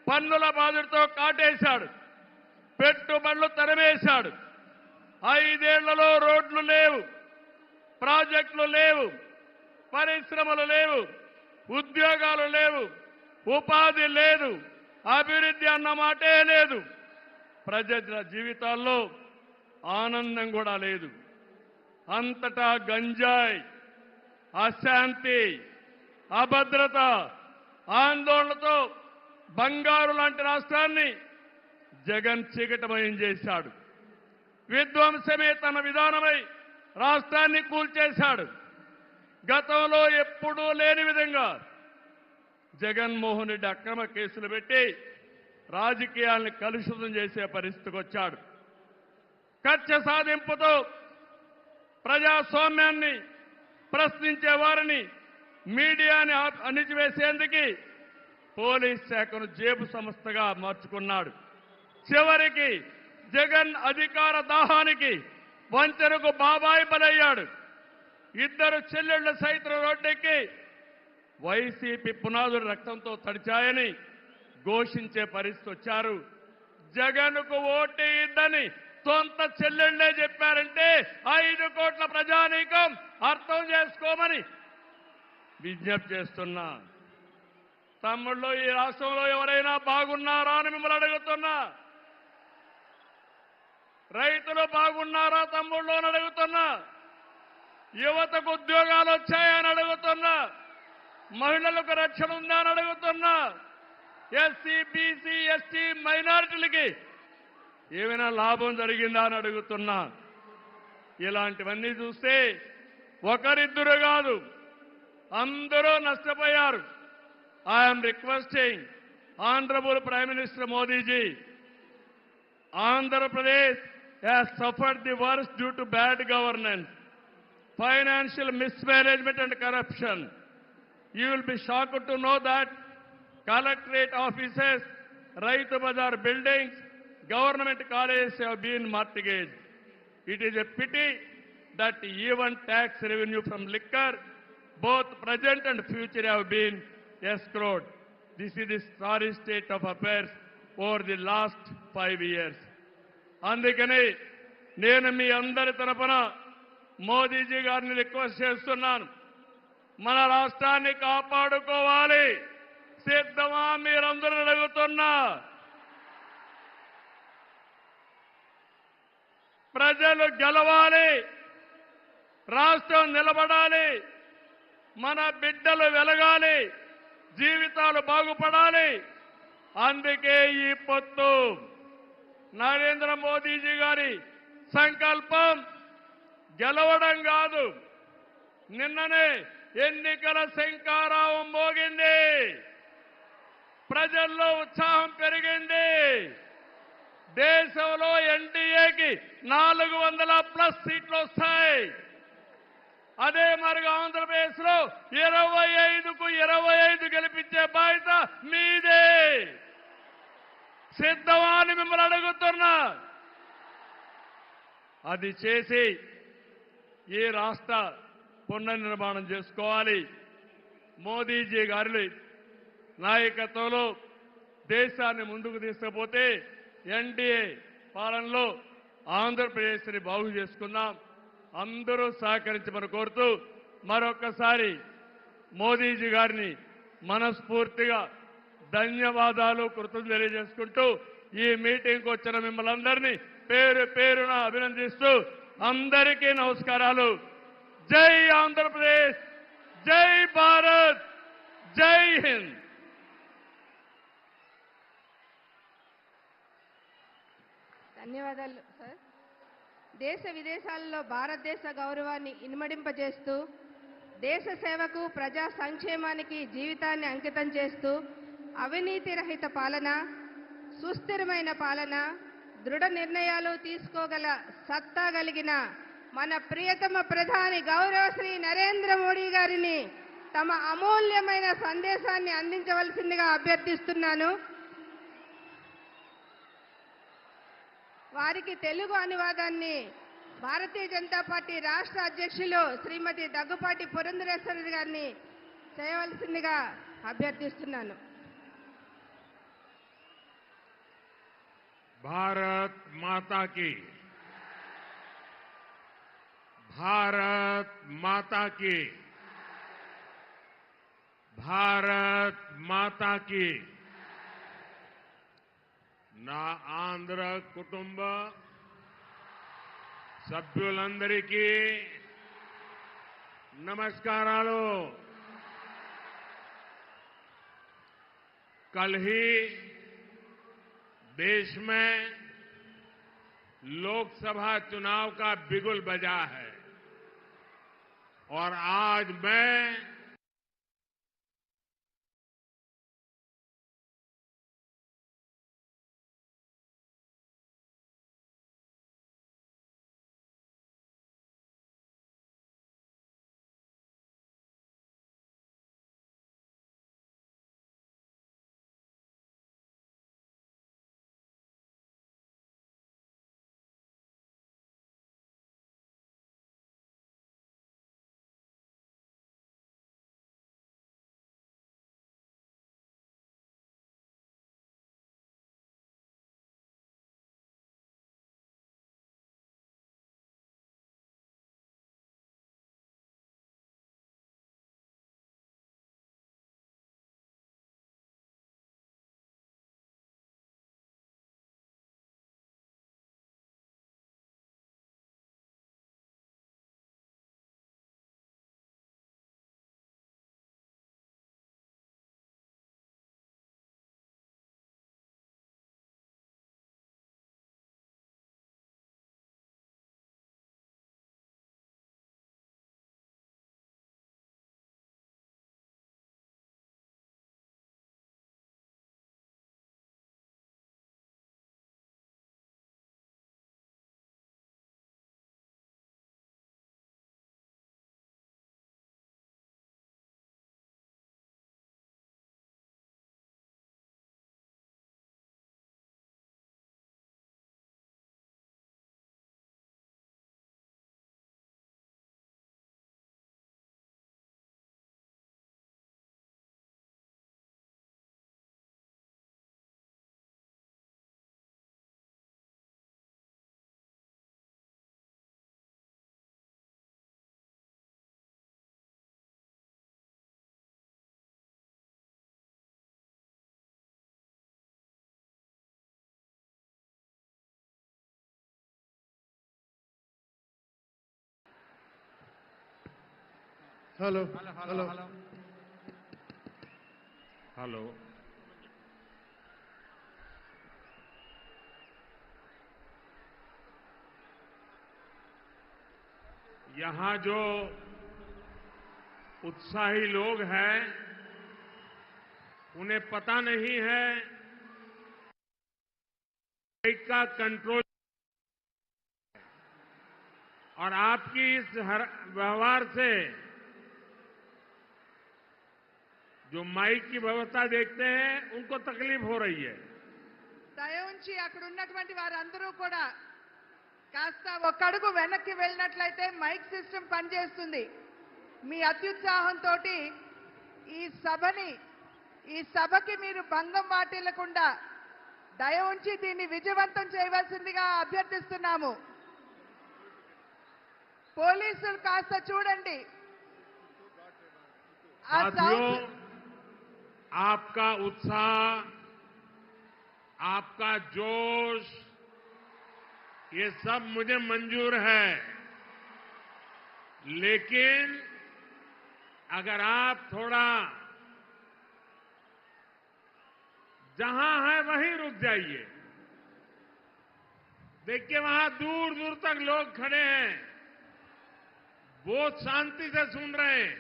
పన్నుల బాధతో కాటేశాడు. పెట్టుబడులు తరిమేశాడు. 5 ఏళ్లలో రోడ్లు లేవు, ప్రాజెక్టులు లేవు, పరిశ్రమలు లేవు, ఉద్యోగాలు లేవు, ఉపాధి లేదు, అభివృద్ధి అన్న మాటే లేదు. ప్రజల జీవితాల్లో ఆనందం కూడా లేదు. అంతటా గంజాయి, అశాంతి, అభద్రత, ఆందోళనతో బంగారు లాంటి రాష్ట్రాన్ని జగన్ చీకటమయం చేశాడు. విధ్వంసమే తన విధానమై రాష్ట్రాన్ని కూల్చేశాడు. గతంలో ఎప్పుడూ లేని విధంగా జగన్మోహన్ రెడ్డి అక్రమ కేసులు పెట్టి రాజకీయాల్ని కలుషితం చేసే పరిస్థితికి వచ్చాడు. కక్ష సాధింపుతో ప్రజాస్వామ్యాన్ని ప్రశ్నించే వారిని, మీడియాని అణిచివేసేందుకు పోలీస్ శాఖను జేబు సంస్థగా మార్చుకున్నాడు. చివరికి జగన్ అధికార దాహానికి, వంచనకు బాబాయి బలయ్యాడు. 2 చెల్లెళ్ల సైతం రోడ్డెక్కి వైసీపీ పునాదులు రక్తంతో తడిచాయని ఘోషించే పరిస్థితి వచ్చారు. జగన్కు ఓటేయద్దని సొంత చెల్లెళ్లే చెప్పారంటే 5 కోట్ల ప్రజానీకం అర్థం చేసుకోమని విజ్ఞప్తి చేస్తున్నా. తమ్ముళ్ళు, ఈ రాష్ట్రంలో ఎవరైనా బాగున్నారా అని మిమ్మల్ని అడుగుతున్నా. రైతులు బాగున్నారా తమ్ముళ్ళు అని అడుగుతున్నా. యువతకు ఉద్యోగాలు వచ్చాయని అడుగుతున్నా. మహిళలకు రక్షణ ఉందా అని అడుగుతున్నా. ఎస్సీ, బీసీ, ఎస్టీ, మైనారిటీలకి ఏమైనా లాభం జరిగిందా అని అడుగుతున్నా. ఇలాంటివన్నీ చూస్తే ఒకరిద్దరు కాదు, అందరూ నష్టపోయారు. I'm requesting honourable prime minister Modi ji, Andhra Pradesh has suffered the worst due to bad governance, financial mismanagement and corruption. You will be shocked to know that collectorate offices, Raitu Bazar buildings, government colleges have been mortgaged. It is a pity that even tax revenue from liquor, both present and future, have been escrowed. This is the sorry state of affairs over the last 5 years. అందుకని నేను మీ అందరి తరపున మోదీజీ గారిని రిక్వెస్ట్ చేస్తున్నాను. మన రాష్ట్రాన్ని కాపాడుకోవాలి. సిద్ధమా మీరందరూ అడుగుతున్నా. ప్రజలు గెలవాలి, రాష్ట్రం నిలబడాలి, మన బిడ్డలు వెలగాలి, జీవితాలు బాగుపడాలి. అందుకే ఈ పొత్తు. నరేంద్ర మోదీజీ గారి సంకల్పం గెలవడం కాదు. నిన్ననే ఎన్నికల శంఖారావం మోగింది. ప్రజల్లో ఉత్సాహం పెరిగింది. దేశంలో ఎన్డీఏకి 400+ సీట్లు వస్తాయి. అదే మరిగా ఆంధ్రప్రదేశ్ లో 25కు 25 గెలిపించే బాధ్యత మీదే. సిద్ధమా అడుగుతున్నా. అది చేసి ఈ రాష్ట్ర పునర్నిర్మాణం చేసుకోవాలి. మోదీజీ గారి నాయకత్వంలో దేశాన్ని ముందుకు తీసుకుపోతే ఎన్డీఏ పాలనలో ఆంధ్రప్రదేశ్ని బాగు చేసుకుందాం. అందరూ సహకరించమని కోరుతూ మరొక్కసారి మోదీజీ గారిని మనస్ఫూర్తిగా ధన్యవాదాలు, కృతజ్ఞతలు తెలియజేసుకుంటూ ఈ మీటింగ్కి వచ్చిన మిమ్మల్ని అందరినీ పేరు పేరున అభినందిస్తూ అందరికీ నమస్కారాలు. జై ఆంధ్రప్రదేశ్, జై భారత్, జై హింద్. ధన్యవాదాలు సార్. దేశ విదేశాలలో భారతదేశ గౌరవాన్ని ఇనుమడింపజేస్తూ దేశ సేవకు, ప్రజా సంక్షేమానికి జీవితాన్ని అంకితం చేస్తూ అవినీతి రహిత పాలన, సుస్థిరమైన పాలన, దృఢ నిర్ణయాలు తీసుకోగల సత్తా కలిగిన మన ప్రియతమ ప్రధాని గౌరవ శ్రీ నరేంద్ర మోడీ గారిని తమ అమూల్యమైన సందేశాన్ని అందించవలసిందిగా అభ్యర్థిస్తున్నాను. వారికి తెలుగు అనువాదాన్ని భారతీయ జనతా పార్టీ రాష్ట్ర అధ్యక్షులు శ్రీమతి దగ్గుపాటి పురంధరేశ్వరి గారిని చేయవలసిందిగా అభ్యర్థిస్తున్నాను. भारत माता की, भारत माता की, भारत माता की. నా ఆంధ్ర కుటుంబ సభ్యులందరికీ నమస్కారాలు. कल ही देश में लोकसभा चुनाव का बिगुल बजा है और आज मैं हेलो हेलो हेलो यहां जो उत्साही लोग हैं उन्हें पता नहीं है माइक का कंट्रोल और आपकी इस व्यवहार से जो माइक की व्यवस्था देखते हैं उनको तकलीफ हो रही है. దయ ఉంచి అక్కడ ఉన్నటువంటి వారందరూ కూడా కాస్త ఒక అడుగు వెనక్కి వెళ్ళినట్లయితే మైక్ సిస్టమ్ పనిచేస్తుంది. మీ అత్యుత్సాహంతో ఈ సభకి మీరు భంగం వాటిల్లకుండా దయ ఉంచి దీన్ని విజయవంతం చేయవలసిందిగా అభ్యర్థిస్తున్నాము. పోలీసులు కాస్త చూడండి. ఆ साथियों, సౌండ్ आपका उत्साह, आपका जोश, ये सब मुझे मंजूर है, लेकिन अगर आप थोड़ा जहां है वहीं रुक जाइए. देखिए वहां दूर दूर तक लोग खड़े हैं, बहुत शांति से सुन रहे हैं,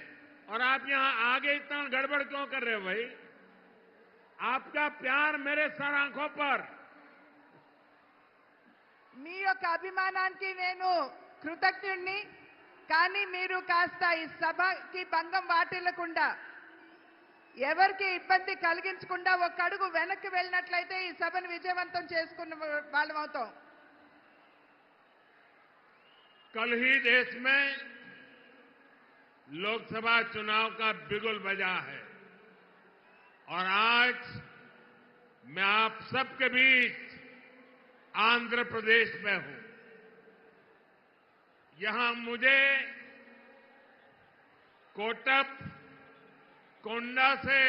और आप यहां आगे इतना गड़बड़ क्यों कर रहे हो भाई? आपका प्यार मेरे सर आंखों पर. మీ యొక్క అభిమానానికి నేను కృతజ్ఞుణ్ణి. కానీ మీరు కాస్త ఈ సభకి భంగం వాటిల్లకుండా ఎవరికి ఇబ్బంది కలిగించకుండా ఒక అడుగు వెనక్కి వెళ్ళినట్లయితే ఈ సభను విజయవంతం చేసుకున్న వాళ్ళం అవుతాం. कल ही देश में लोकसभा चुनाव का बिगुल बजा है, और आज मैं आप सबके बीच आंध्र प्रदेश में हूं. यहां मुझे कोटप कोंडा से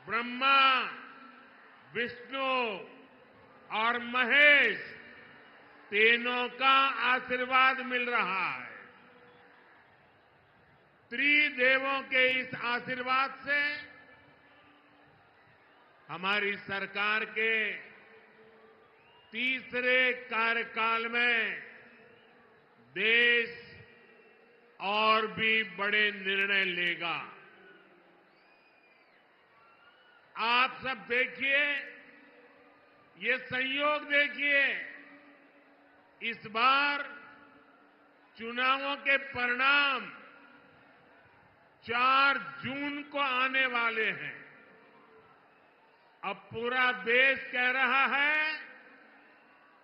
ब्रह्मा, विष्णु और महेश तीनों का आशीर्वाद मिल रहा है. त्रिदेवों के इस आशीर्वाद से हमारी सरकार के तीसरे कार्यकाल में देश और भी बड़े निर्णय लेगा. आप सब देखिए, ये संयोग देखिए, इस बार चुनावों के परिणाम 4 जून को आने वाले हैं. अब पूरा देश कह रहा है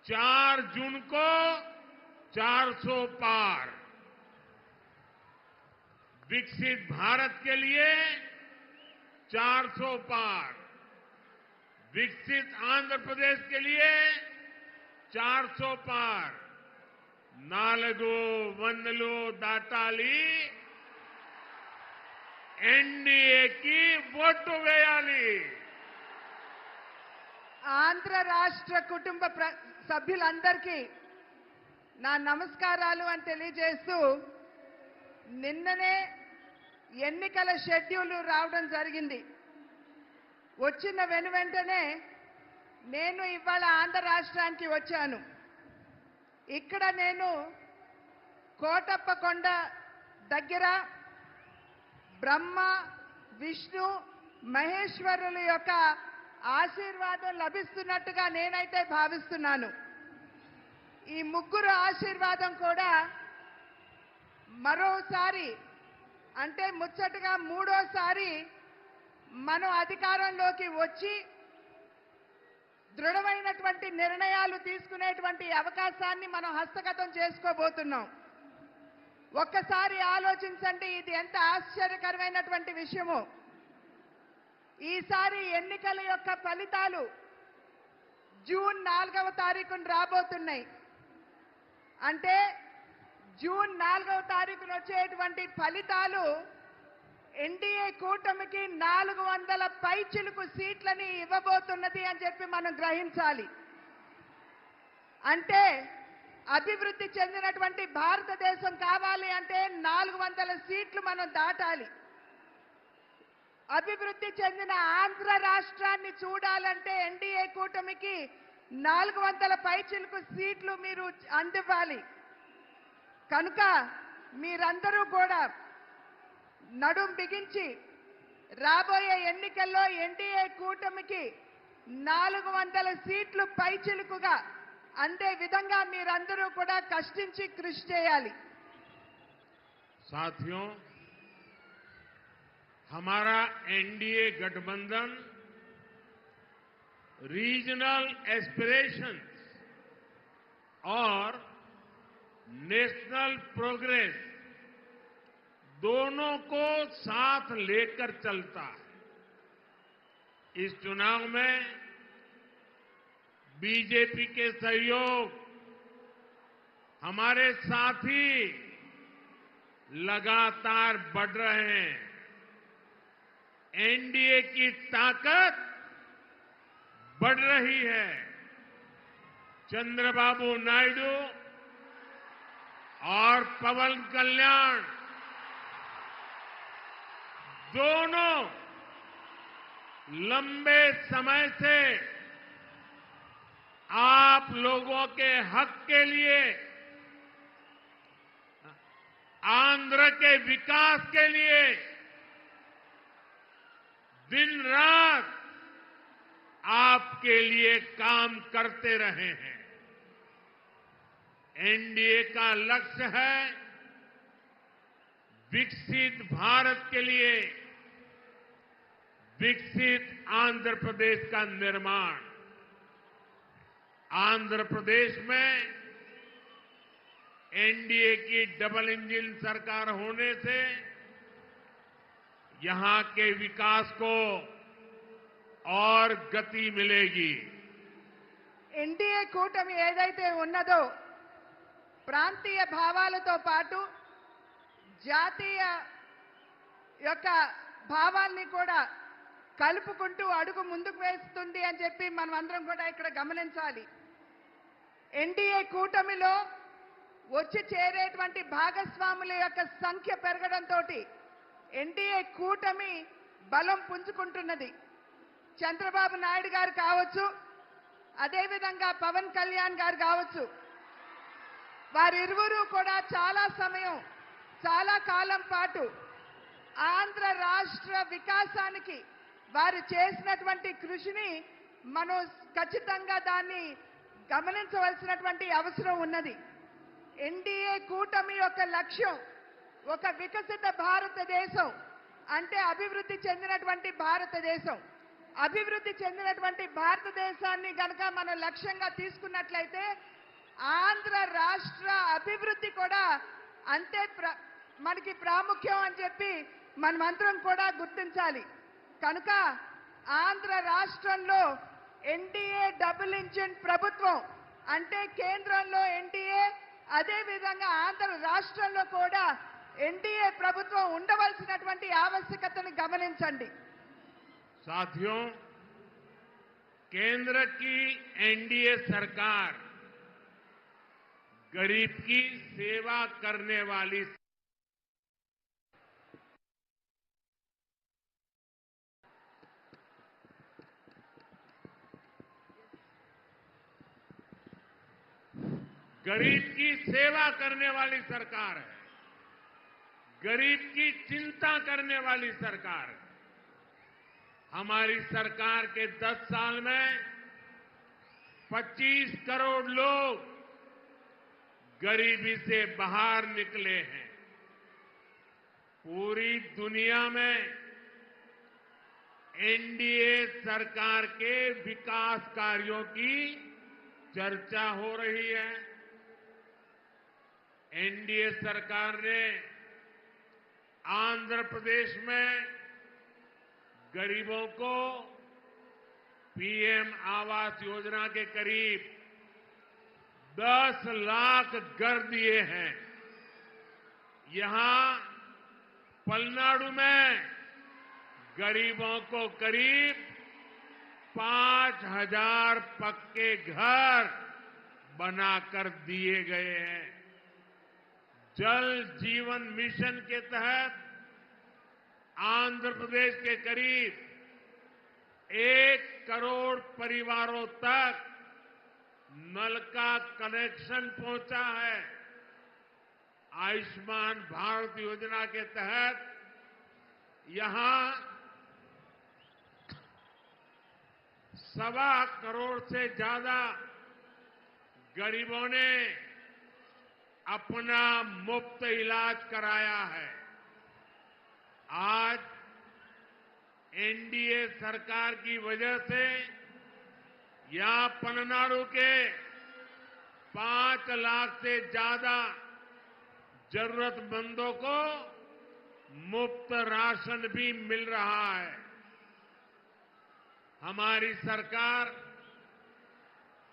4 जून को 400 पार. विकसित भारत के लिए 400 पार. विकसित आंध्र प्रदेश के लिए 400 पार. नालगो वंदलो दाताली एनडीए की ఓటు వేయాలి. ఆంధ్ర రాష్ట్ర కుటుంబ సభ్యులందరికీ నా నమస్కారాలు అని తెలియజేస్తూ, నిన్ననే ఎన్నికల షెడ్యూల్ రావడం జరిగింది. వచ్చిన వెంటనే నేను ఇవాళ ఆంధ్ర రాష్ట్రానికి వచ్చాను. ఇక్కడ నేను కోటప్పకొండ దగ్గర బ్రహ్మ, విష్ణు, మహేశ్వరుల యొక్క ఆశీర్వాదం లభిస్తున్నట్టుగా నేనైతే భావిస్తున్నాను. ఈ ముగ్గురు ఆశీర్వాదం కూడా మరోసారి, అంటే ముచ్చటగా మూడోసారి మనం అధికారంలోకి వచ్చి దృఢమైనటువంటి నిర్ణయాలు తీసుకునేటువంటి అవకాశాన్ని మనం హస్తగతం చేసుకోబోతున్నాం. ఒక్కసారి ఆలోచించండి, ఇది ఎంత ఆశ్చర్యకరమైనటువంటి విషయమో. ఈసారి ఎన్నికల యొక్క ఫలితాలు జూన్ 4వ తారీఖున రాబోతున్నాయి. అంటే జూన్ 4వ తారీఖున వచ్చేటువంటి ఫలితాలు ఎన్డీఏ కూటమికి 400 పైచిలుకు సీట్లని ఇవ్వబోతున్నది అని చెప్పి మనం గ్రహించాలి. అంటే అభివృద్ధి చెందినటువంటి భారతదేశం కావాలి అంటే 400 సీట్లు మనం దాటాలి. అభివృద్ధి చెందిన ఆంధ్ర రాష్ట్రాన్ని చూడాలంటే ఎన్డీఏ కూటమికి 400 పైచిలుకు సీట్లు మీరు అందివ్వాలి. కనుక మీరందరూ కూడా నడుం బిగించి రాబోయే ఎన్నికల్లో ఎన్డీఏ కూటమికి 400 సీట్లు పైచిలుకుగా అందే విధంగా మీరందరూ కూడా కష్టించి కృషి చేయాలి. साथियों, हमारा एनडीए गठबंधन रीजनल एस्पिरेशंस और नेशनल प्रोग्रेस दोनों को साथ लेकर चलता है। इस चुनाव में बीजेपी के सहयोग हमारे साथी लगातार बढ़ रहे हैं। एनडीए की ताकत बढ़ रही है। चंद्रबाबू नायडू और पवन कल्याण दोनों लंबे समय से आप लोगों के हक के लिए, आंध्र के विकास के लिए दिन रात आपके लिए काम करते रहे हैं। एनडीए का लक्ष्य है विकसित भारत के लिए विकसित आंध्र प्रदेश का निर्माण। आंध्र प्रदेश में एनडीए की डबल इंजन सरकार होने से यहां के विकास को और गति मिलेगी। ఎన్డీఏ కూటమి ఏదైతే ఉన్నదో ప్రాంతీయ భావాలతో పాటు జాతీయ యొక్క భావాల్ని కూడా కలుపుకుంటూ అడుగు ముందుకు వేస్తుంది అని చెప్పి మనం అందరం కూడా ఇక్కడ గమనించాలి. ఎన్డీఏ కూటమిలో వచ్చి చేరేటువంటి భాగస్వాముల యొక్క సంఖ్య పెరగడంతో ఎన్డీఏ కూటమి బలం పుంజుకుంటున్నది. చంద్రబాబు నాయుడు గారు కావచ్చు, అదేవిధంగా పవన్ కళ్యాణ్ గారు కావచ్చు, వారిరువురు కూడా చాలా సమయం, చాలా కాలం పాటు ఆంధ్ర రాష్ట్ర వికాసానికి వారు చేసినటువంటి కృషిని మనం ఖచ్చితంగా దాన్ని గమనించవలసినటువంటి అవసరం ఉన్నది. ఎన్డీఏ కూటమి యొక్క లక్ష్యం ఒక వికసిత భారతదేశం, అంటే అభివృద్ధి చెందినటువంటి భారతదేశం. అభివృద్ధి చెందినటువంటి భారతదేశాన్ని గనక మనం లక్ష్యంగా తీసుకున్నట్లయితే ఆంధ్ర రాష్ట్ర అభివృద్ధి కూడా అంతే మనకి ప్రాముఖ్యం అని చెప్పి మనమందరం కూడా గుర్తించాలి. కనుక ఆంధ్ర రాష్ట్రంలో ఎన్డీఏ డబుల్ ఇంజిన్ ప్రభుత్వం, అంటే కేంద్రంలో ఎన్డీఏ, అదేవిధంగా ఆంధ్ర రాష్ట్రంలో కూడా ఎన్డీఏ ప్రభుత్వం ఉండవలసినటువంటి ఆవశ్యకతను గమనించండి. साथियों, केंद्र की एनडीए सरकार गरीब की सेवा करने वाली गरीब की सेवा करने वाली सरकार है। गरीब की चिंता करने वाली सरकार है। हमारी सरकार के 10 साल में 25 करोड़ लोग गरीबी से बाहर निकले हैं। पूरी दुनिया में एनडीए सरकार के विकास कार्यों की चर्चा हो रही है। एनडीए सरकार ने आंध्र प्रदेश में गरीबों को पीएम आवास योजना के करीब 10 लाख घर दिए हैं। यहां पलनाडु में गरीबों को करीब 5,000 पक्के घर बनाकर दिए गए हैं। जल जीवन मिशन के तहत आंध्र प्रदेश के करीब 1 करोड़ परिवारों तक नल का कनेक्शन पहुंचा है। आयुष्मान भारत योजना के तहत यहां 1.25 करोड़ से ज्यादा गरीबों ने अपना मुफ्त इलाज कराया है। आज एनडीए सरकार की वजह से या पलनाडु के 5 लाख से ज्यादा जरूरतमंदों को मुफ्त राशन भी मिल रहा है। हमारी सरकार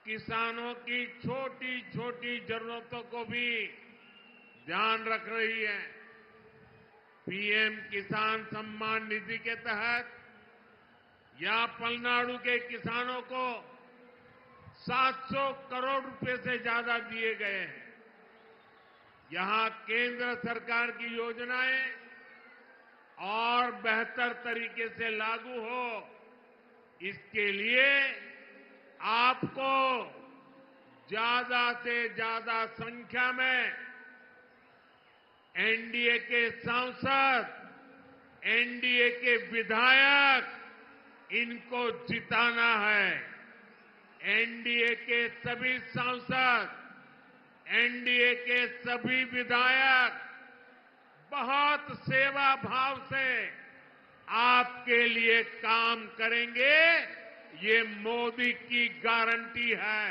किसानों की छोटी छोटी जरूरतों को भी ध्यान रख रही है। पीएम किसान सम्मान निधि के तहत या पलनाडु के किसानों को 700 करोड़ रुपए से ज्यादा दिए गए हैं। यहां केंद्र सरकार की योजनाएं और बेहतर तरीके से लागू हो, इसके लिए आपको ज्यादा से ज्यादा संख्या में एनडीए के सांसद, एनडीए के विधायक, इनको जिताना है। एनडीए के सभी सांसद, एनडीए के सभी विधायक बहुत सेवा भाव से आपके लिए काम करेंगे, ये मोदी की गारंटी है।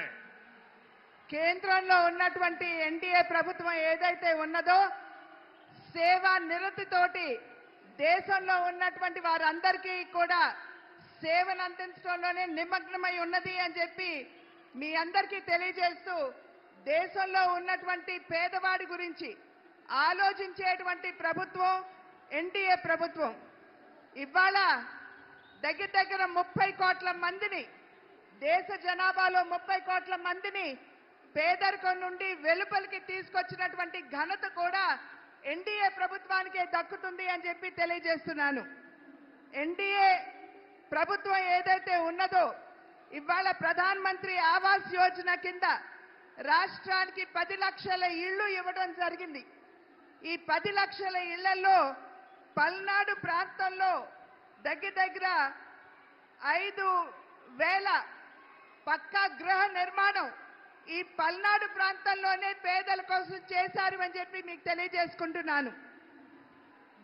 కేంద్రంలో ఉన్నటువంటి ఎన్డీఏ ప్రభుత్వం ఏదైతే ఉన్నదో సేవా నిరతితోటి దేశంలో ఉన్నటువంటి వారందరికీ కూడా సేవను అందించడంలోనే నిమగ్నమై ఉన్నది అని చెప్పి మీ అందరికీ తెలియజేస్తూ, దేశంలో ఉన్నటువంటి పేదవాడి గురించి ఆలోచించేటువంటి ప్రభుత్వం ఎన్డీఏ ప్రభుత్వం. ఇవాళ దగ్గర 30 కోట్ల మందిని, దేశ జనాభాలో 30 కోట్ల మందిని పేదరికం నుండి వెలుపలికి తీసుకొచ్చినటువంటి ఘనత కూడా ఎన్డీఏ ప్రభుత్వానికే దక్కుతుంది అని చెప్పి తెలియజేస్తున్నాను. ఎన్డీఏ ప్రభుత్వం ఏదైతే ఉన్నదో ఇవాళ ప్రధాన్ మంత్రి ఆవాస్ యోజన కింద రాష్ట్రానికి 10 లక్షల ఇళ్లు ఇవ్వడం జరిగింది. ఈ 10 లక్షల ఇళ్లలో పల్నాడు ప్రాంతంలో దగ్గర 5,000 పక్కా గృహ నిర్మాణం ఈ పల్నాడు ప్రాంతంలోనే పేదల కోసం చేశారు అని చెప్పి మీకు తెలియజేసుకుంటున్నాను.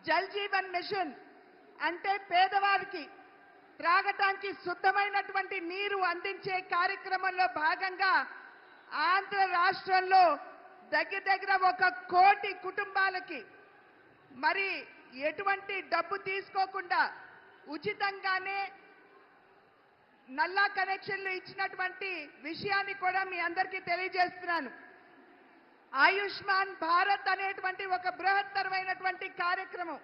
జల్ జీవన్ మిషన్ అంటే పేదవారికి త్రాగటానికి శుద్ధమైనటువంటి నీరు అందించే కార్యక్రమంలో భాగంగా ఆంధ్ర రాష్ట్రంలో దగ్గర 1 కోటి కుటుంబాలకి మరి ఎటువంటి డబ్బు తీసుకోకుండా ఉచితంగానే నల్లా కనెక్షన్లు ఇచ్చినటువంటి విషయాన్ని కూడా మీ అందరికీ తెలియజేస్తున్నాను. ఆయుష్మాన్ భారత్ అనేటువంటి ఒక బృహత్తరమైనటువంటి కార్యక్రమం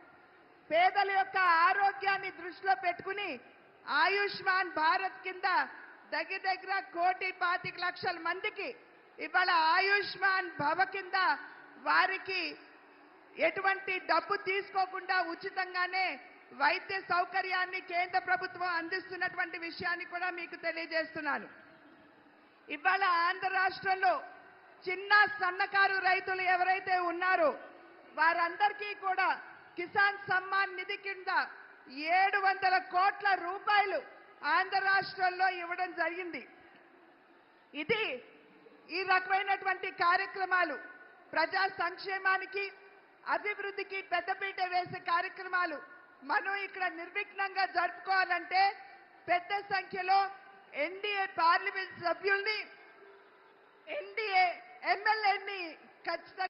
పేదల యొక్క ఆరోగ్యాన్ని దృష్టిలో పెట్టుకుని ఆయుష్మాన్ భారత్ కింద దగ్గర 1,25,00,000 మందికి ఇవాళ ఆయుష్మాన్ భవ కింద వారికి ఎటువంటి డబ్బు తీసుకోకుండా ఉచితంగానే వైద్య సౌకర్యాన్ని కేంద్ర ప్రభుత్వం అందిస్తున్నటువంటి విషయాన్ని కూడా మీకు తెలియజేస్తున్నాను. ఇవాళ ఆంధ్ర రాష్ట్రంలో చిన్న సన్నకారు రైతులు ఎవరైతే ఉన్నారో వారందరికీ కూడా కిసాన్ సమ్మాన్ నిధి కింద 700 కోట్ల రూపాయలు ఆంధ్ర రాష్ట్రంలో ఇవ్వడం జరిగింది. ఇది ఈ రకమైనటువంటి కార్యక్రమాలు ప్రజా సంక్షేమానికి, అభివృద్ధికి పెద్దపీట వేసే కార్యక్రమాలు మనం ఇక్కడ నిర్విఘ్నంగా జరుపుకోవాలంటే పెద్ద సంఖ్యలో ఎన్డీఏ పార్లమెంట్ సభ్యుల్ని, ఎన్డీఏ ఎమ్మెల్యేని ఖచ్చితంగా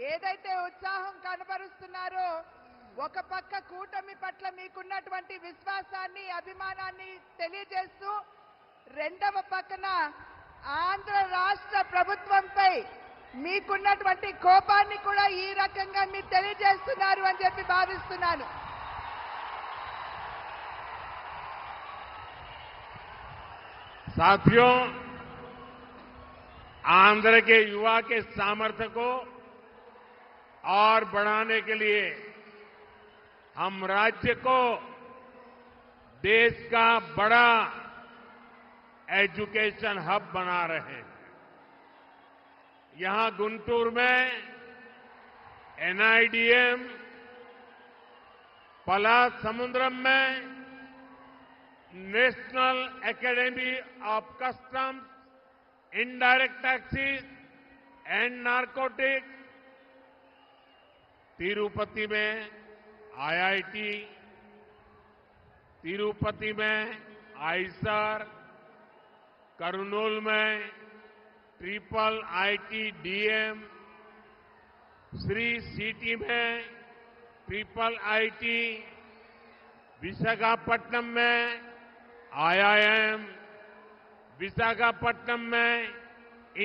ఏదైతే ఉత్సాహం కనబరుస్తున్నారో ఒక పక్క కూటమి పట్ల మీకున్నటువంటి విశ్వాసాన్ని అభిమానాన్ని తెలియజేస్తూ రెండవ పక్కన ఆంధ్ర రాష్ట్ర ప్రభుత్వంపై మీకున్నటువంటి కోపాన్ని కూడా ఈ రకంగా మీరు తెలియజేస్తున్నారు అని చెప్పి భావిస్తున్నాను. साथियों, आंध्र के युवा के सामर्थ्य को और बढ़ाने के लिए हम राज्य को देश का बड़ा एजुकेशन हब बना रहे हैं। यहां गुंटूर में NIDM, पलासमुद्रम में national academy of customs, indirect taxes and narcotics, Tirupati में IIT, तिरुपति में आईसर, कर्नूल में IIT-DM, श्री सिटी में IIT, विशाखापट्टनम में IIM, विशाखापट्टनम में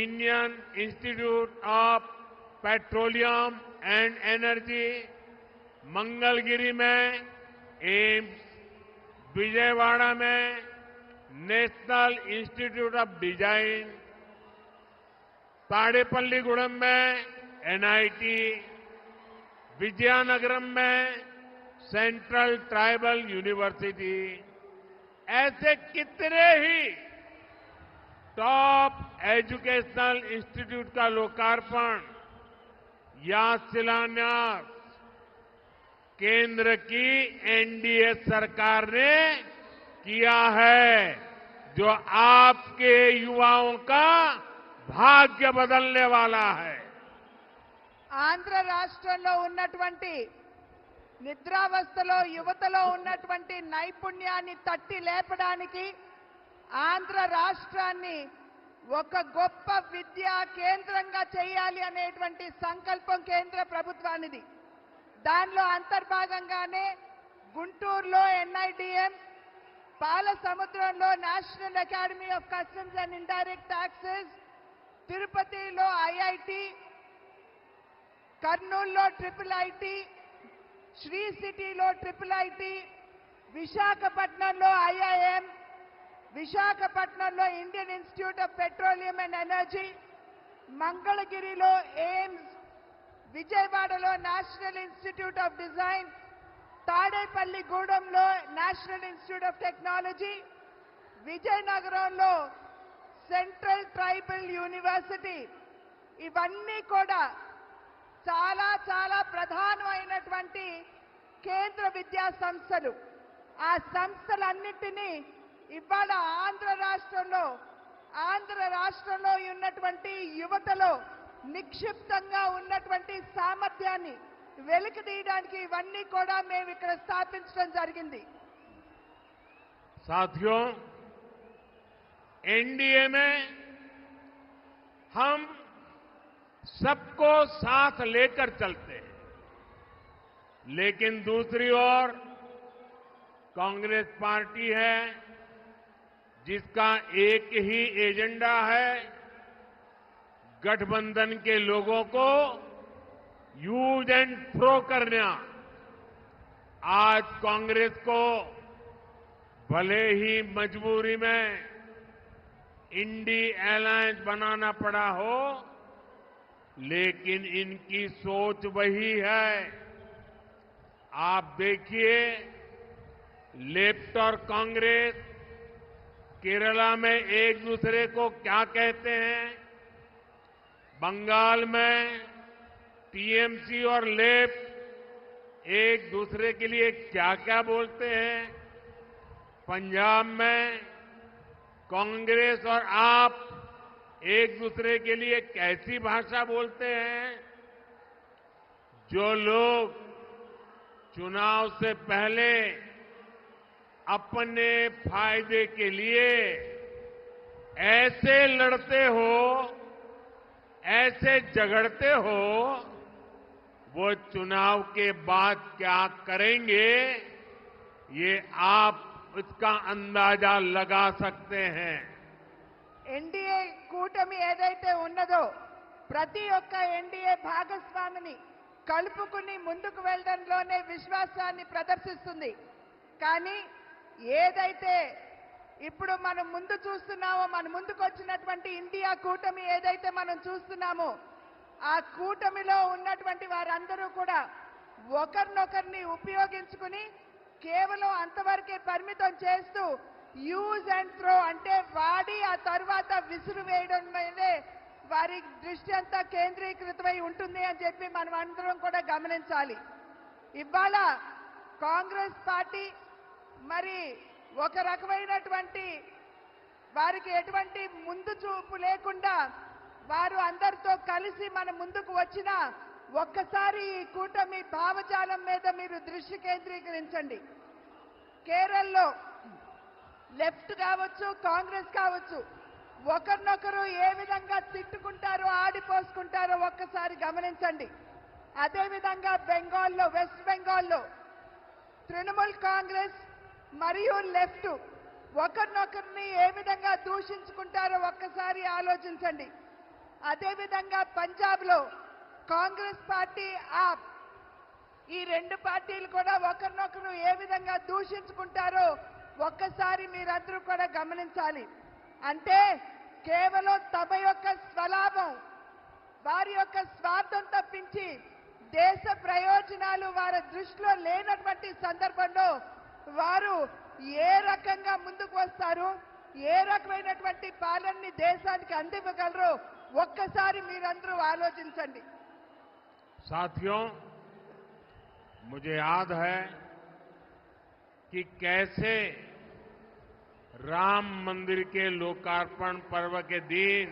Indian institute of petroleum and energy, Mangalagiri में एम्स, विजयवाड़ा में national institute of design, Tadepalligudem में NIT, विजयनगरम में सेंट्रल ट्राइबल यूनिवर्सिटी, ऐसे कितने ही टॉप एजुकेशनल इंस्टीट्यूट का लोकार्पण या शिलान्यास केंद्र की NDA सरकार ने किया है, जो आपके युवाओं का भाग्य बदलने वाला है। ఆంధ్ర రాష్ట్రంలో ఉన్నటువంటి నిద్రావస్థలో యువతలో ఉన్నటువంటి నైపుణ్యాన్ని తట్టి లేపడానికి ఆంధ్ర రాష్ట్రాన్ని ఒక గొప్ప విద్యా కేంద్రంగా చేయాలి అనేటువంటి సంకల్పం కేంద్ర ప్రభుత్వానిది. దానిలో అంతర్భాగంగానే గుంటూరులో NIDM, పాలసముద్రంలో national academy of customs and indirect taxes, తిరుపతిలో IIT, కర్నూలులో IIIT, శ్రీ సిటీలో IIIT, విశాఖపట్నంలో IIM, విశాఖపట్నంలో Indian institute of petroleum and energy, మంగళగిరిలో ఎయిమ్స్, విజయవాడలో నేషనల్ ఇన్స్టిట్యూట్ ఆఫ్ డిజైన్, తాడేపల్లిగూడెంలో నేషనల్ ఇన్స్టిట్యూట్ ఆఫ్ టెక్నాలజీ, విజయనగరంలో సెంట్రల్ ట్రైబల్ యూనివర్సిటీ, ఇవన్నీ కూడా చాలా చాలా ప్రధానమైనటువంటి కేంద్ర విద్యా సంస్థలు. ఆ సంస్థలన్నింటినీ ఇవాళ ఆంధ్ర రాష్ట్రంలో ఉన్నటువంటి యువతలో నిక్షిప్తంగా ఉన్నటువంటి సామర్థ్యాన్ని వెలికి తీయడానికి ఇవన్నీ కూడా మేము ఇక్కడ స్థాపించడం జరిగింది. साथियों, NDA में हम सबको साथ लेकर चलते हैं, लेकिन दूसरी ओर कांग्रेस पार्टी है जिसका एक ही एजेंडा है, गठबंधन के लोगों को यूज एंड थ्रो करना। आज कांग्रेस को भले ही मजबूरी में इंडी अलायंस बनाना पड़ा हो, लेकिन इनकी सोच वही है। आप देखिए, लेफ्ट और कांग्रेस केरला में एक दूसरे को क्या कहते हैं, बंगाल में TMC और लेफ्ट एक दूसरे के लिए क्या क्या बोलते हैं, पंजाब में कांग्रेस और आप एक दूसरे के लिए कैसी भाषा बोलते हैं। जो लोग चुनाव से पहले अपने फायदे के लिए ऐसे लड़ते हो, ऐसे झगड़ते हो, वो चुनाव के बाद क्या करेंगे, ये आप इसका अंदाजा लगा सकते हैं। ఎన్డీఏ కూటమి ఏదైతే ఉన్నదో ప్రతి ఒక్క ఎన్డీఏ భాగస్వామిని కలుపుకుని ముందుకు వెళ్ళడంలోనే విశ్వాసాన్ని ప్రదర్శిస్తుంది. కానీ ఏదైతే ఇప్పుడు మనం ముందు చూస్తున్నామో, మన ముందుకు వచ్చినటువంటి ఇండియా కూటమి ఏదైతే మనం చూస్తున్నామో, ఆ కూటమిలో ఉన్నటువంటి వారందరూ కూడా ఒకరినొకరిని ఉపయోగించుకుని కేవలం అంతవరకే పరిమితం చేస్తూ యూజ్ అండ్ త్రో అంటే వాడి ఆ తర్వాత విసురు వేయడం మీదే వారి దృష్టి అంతా కేంద్రీకృతమై ఉంటుంది అని చెప్పి మనం అందరం కూడా గమనించాలి. ఇవాళ కాంగ్రెస్ పార్టీ మరి ఒక రకమైనటువంటి వారికి ఎటువంటి ముందు చూపు లేకుండా వారు అందరితో కలిసి మన ముందుకు వచ్చినా ఒక్కసారి ఈ కూటమి భావజాలం మీద మీరు దృష్టి కేంద్రీకరించండి. కేరళలో లెఫ్ట్ కావచ్చు, కాంగ్రెస్ కావచ్చు, ఒకరినొకరు ఏ విధంగా తిట్టుకుంటారో ఆడిపోసుకుంటారో ఒక్కసారి గమనించండి. అదేవిధంగా బెంగాల్లో, వెస్ట్ బెంగాల్లో తృణమూల్ కాంగ్రెస్ మరియు లెఫ్ట్ ఒకరినొకరిని ఏ విధంగా దూషించుకుంటారో ఒక్కసారి ఆలోచించండి. అదేవిధంగా పంజాబ్లో కాంగ్రెస్ పార్టీ, ఆప్ ఈ రెండు పార్టీలు కూడా ఒకరినొకరు ఏ విధంగా దూషించుకుంటారో ఒక్కసారి మీరందరూ కూడా గమనించాలి. అంటే కేవలం తమ యొక్క స్వలాభం, వారి యొక్క స్వార్థం తప్పించి దేశ ప్రయోజనాలు వారి దృష్టిలో లేనటువంటి సందర్భంలో వారు ఏ రకంగా ముందుకు వస్తారు, ఏ రకమైనటువంటి పాలనని దేశానికి అందివ్వగలరో ఒక్కసారి మీరందరూ ఆలోచించండి. साथियों, मुझे याद है कि कैसे राम मंदिर के लोकार्पण पर्व के दिन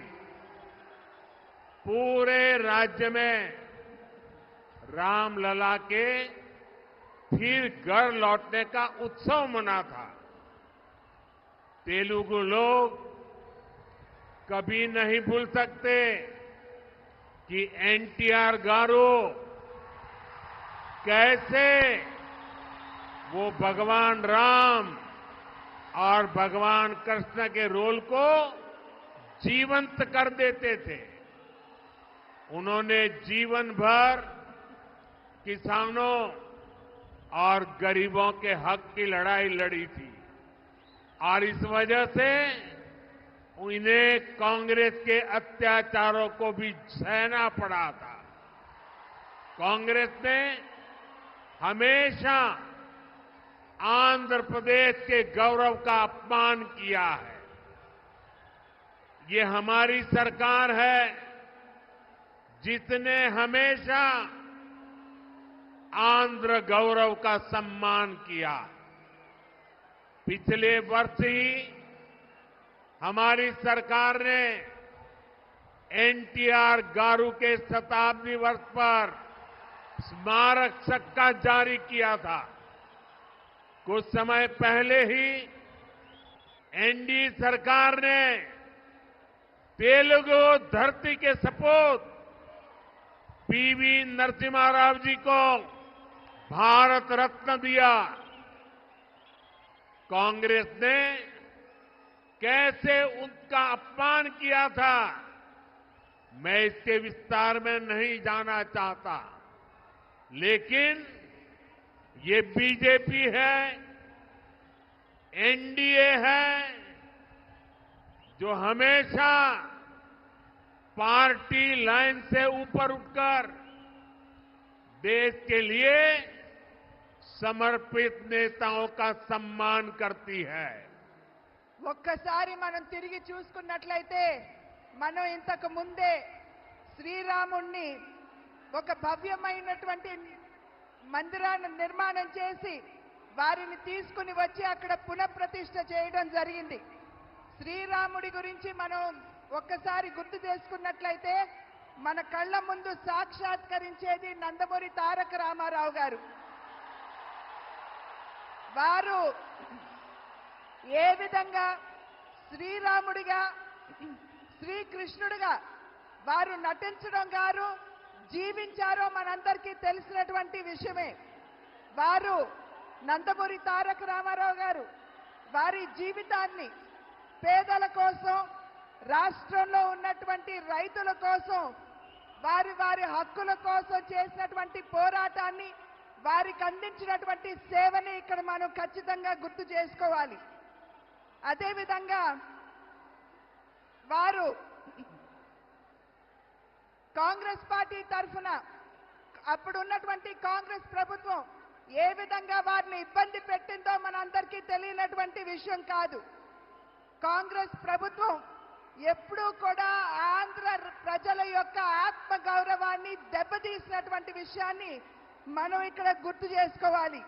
पूरे राज्य में रामलला के फिर घर लौटने का उत्सव मना था। तेलुगु लोग कभी नहीं भूल सकते कि एनटीआर गारू कैसे वो भगवान राम और भगवान कृष्ण के रोल को जीवंत कर देते थे। उन्होंने जीवन भर किसानों और गरीबों के हक की लड़ाई लड़ी थी और इस वजह से उन्हें कांग्रेस के अत्याचारों को भी सहना पड़ा था। कांग्रेस ने हमेशा आंध्र प्रदेश के गौरव का अपमान किया है। ये हमारी सरकार है जिसने हमेशा आंध्र गौरव का सम्मान किया। पिछले वर्ष ही हमारी सरकार ने एनटीआर गारू के शताब्दी वर्ष पर स्मारक सिक्का जारी किया था। कुछ समय पहले ही एनडीए सरकार ने तेलुगु धरती के सपूत पीवी नरसिम्हा राव जी को भारत रत्न दिया। कांग्रेस ने कैसे उनका अपमान किया था, मैं इसके विस्तार में नहीं जाना चाहता, लेकिन ये बीजेपी है, एनडीए है, जो हमेशा पार्टी लाइन से ऊपर उठकर देश के लिए समर्पित नेताओं का सम्मान करती है। ఒక్కసారి మనం తిరిగి చూసుకున్నట్లయితే మనం ఇంతకు ముందే శ్రీరాముణ్ణి ఒక భవ్యమైనటువంటి మందిరాన్ని నిర్మాణం చేసి వారిని తీసుకుని వచ్చి అక్కడ పునఃప్రతిష్ఠ చేయడం జరిగింది. శ్రీరాముడి గురించి మనం ఒక్కసారి గుర్తు చేసుకున్నట్లయితే మన కళ్ళ ముందు సాక్షాత్కరించేది నందమూరి తారక రామారావు గారు. వారు ఏ విధంగా శ్రీరాముడిగా, శ్రీకృష్ణుడిగా వారు నటించడం గారు, జీవించారో మనందరికీ తెలిసినటువంటి విషయమే. వారు నందమూరి తారక రామారావు గారు వారి జీవితాన్ని పేదల కోసం, రాష్ట్రంలో ఉన్నటువంటి రైతుల కోసం, వారి వారి హక్కుల కోసం చేసినటువంటి పోరాటాన్ని, వారికి అందించినటువంటి సేవని ఇక్కడ మనం ఖచ్చితంగా గుర్తు చేసుకోవాలి. అదేవిధంగా వారు కాంగ్రెస్ పార్టీ తరఫున అప్పుడున్నటువంటి కాంగ్రెస్ ప్రభుత్వం ఏ విధంగా వారిని ఇబ్బంది పెట్టిందో మనందరికీ తెలియనటువంటి విషయం కాదు. కాంగ్రెస్ ప్రభుత్వం ఎప్పుడూ కూడా ఆంధ్ర ప్రజల యొక్క ఆత్మ గౌరవాన్ని దెబ్బతీసినటువంటి విషయాన్ని మనం ఇక్కడ గుర్తు చేసుకోవాలి.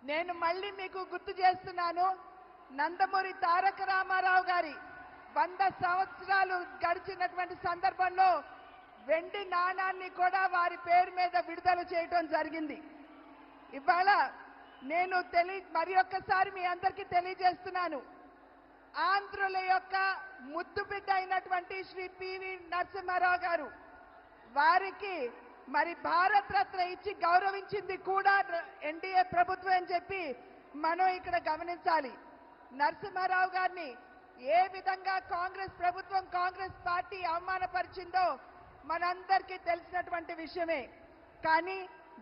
నేను మళ్ళీ మీకు గుర్తు చేస్తున్నాను, నందమూరి తారక రామారావు గారి 100 సంవత్సరాలు గడిచినటువంటి సందర్భంలో వెండి నాణాన్ని కూడా వారి పేరు మీద విడుదల చేయడం జరిగింది. ఇవాళ నేను మరి ఒక్కసారి మీ అందరికీ తెలియజేస్తున్నాను, ఆంధ్రుల యొక్క ముద్దు బిడ్డ అయినటువంటి శ్రీ పివి నరసింహారావు గారు వారికి మరి భారత రత్న ఇచ్చి గౌరవించింది కూడా ఎన్డీఏ ప్రభుత్వం అని చెప్పి మనం ఇక్కడ గమనించాలి. నరసింహారావు గారిని ఏ విధంగా కాంగ్రెస్ ప్రభుత్వం, కాంగ్రెస్ పార్టీ అవమానపరిచిందో మనందరికీ తెలిసినటువంటి విషయమే. కానీ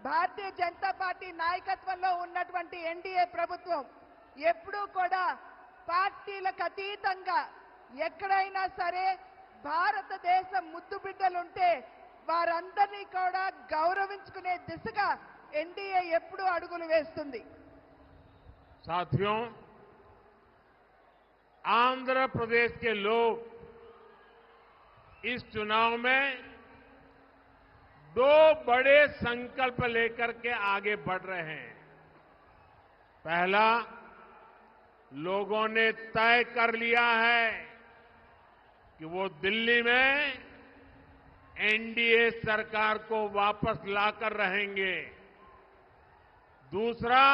భారతీయ జనతా పార్టీ నాయకత్వంలో ఉన్నటువంటి ఎన్డీఏ ప్రభుత్వం ఎప్పుడూ కూడా పార్టీలకు అతీతంగా ఎక్కడైనా సరే భారతదేశం ముద్దు బిడ్డలుంటే వారందరినీ కూడా గౌరవించుకునే దిశగా ఎన్డీఏ ఎప్పుడూ అడుగులు వేస్తుంది. साथियों, आंध्र प्रदेश के लोग इस चुनाव में 2 बड़े संकल्प लेकर के आगे बढ़ रहे हैं। पहला, लोगों ने तय कर लिया है कि वो दिल्ली में एनडीए सरकार को वापस लाकर रहेंगे। दूसरा,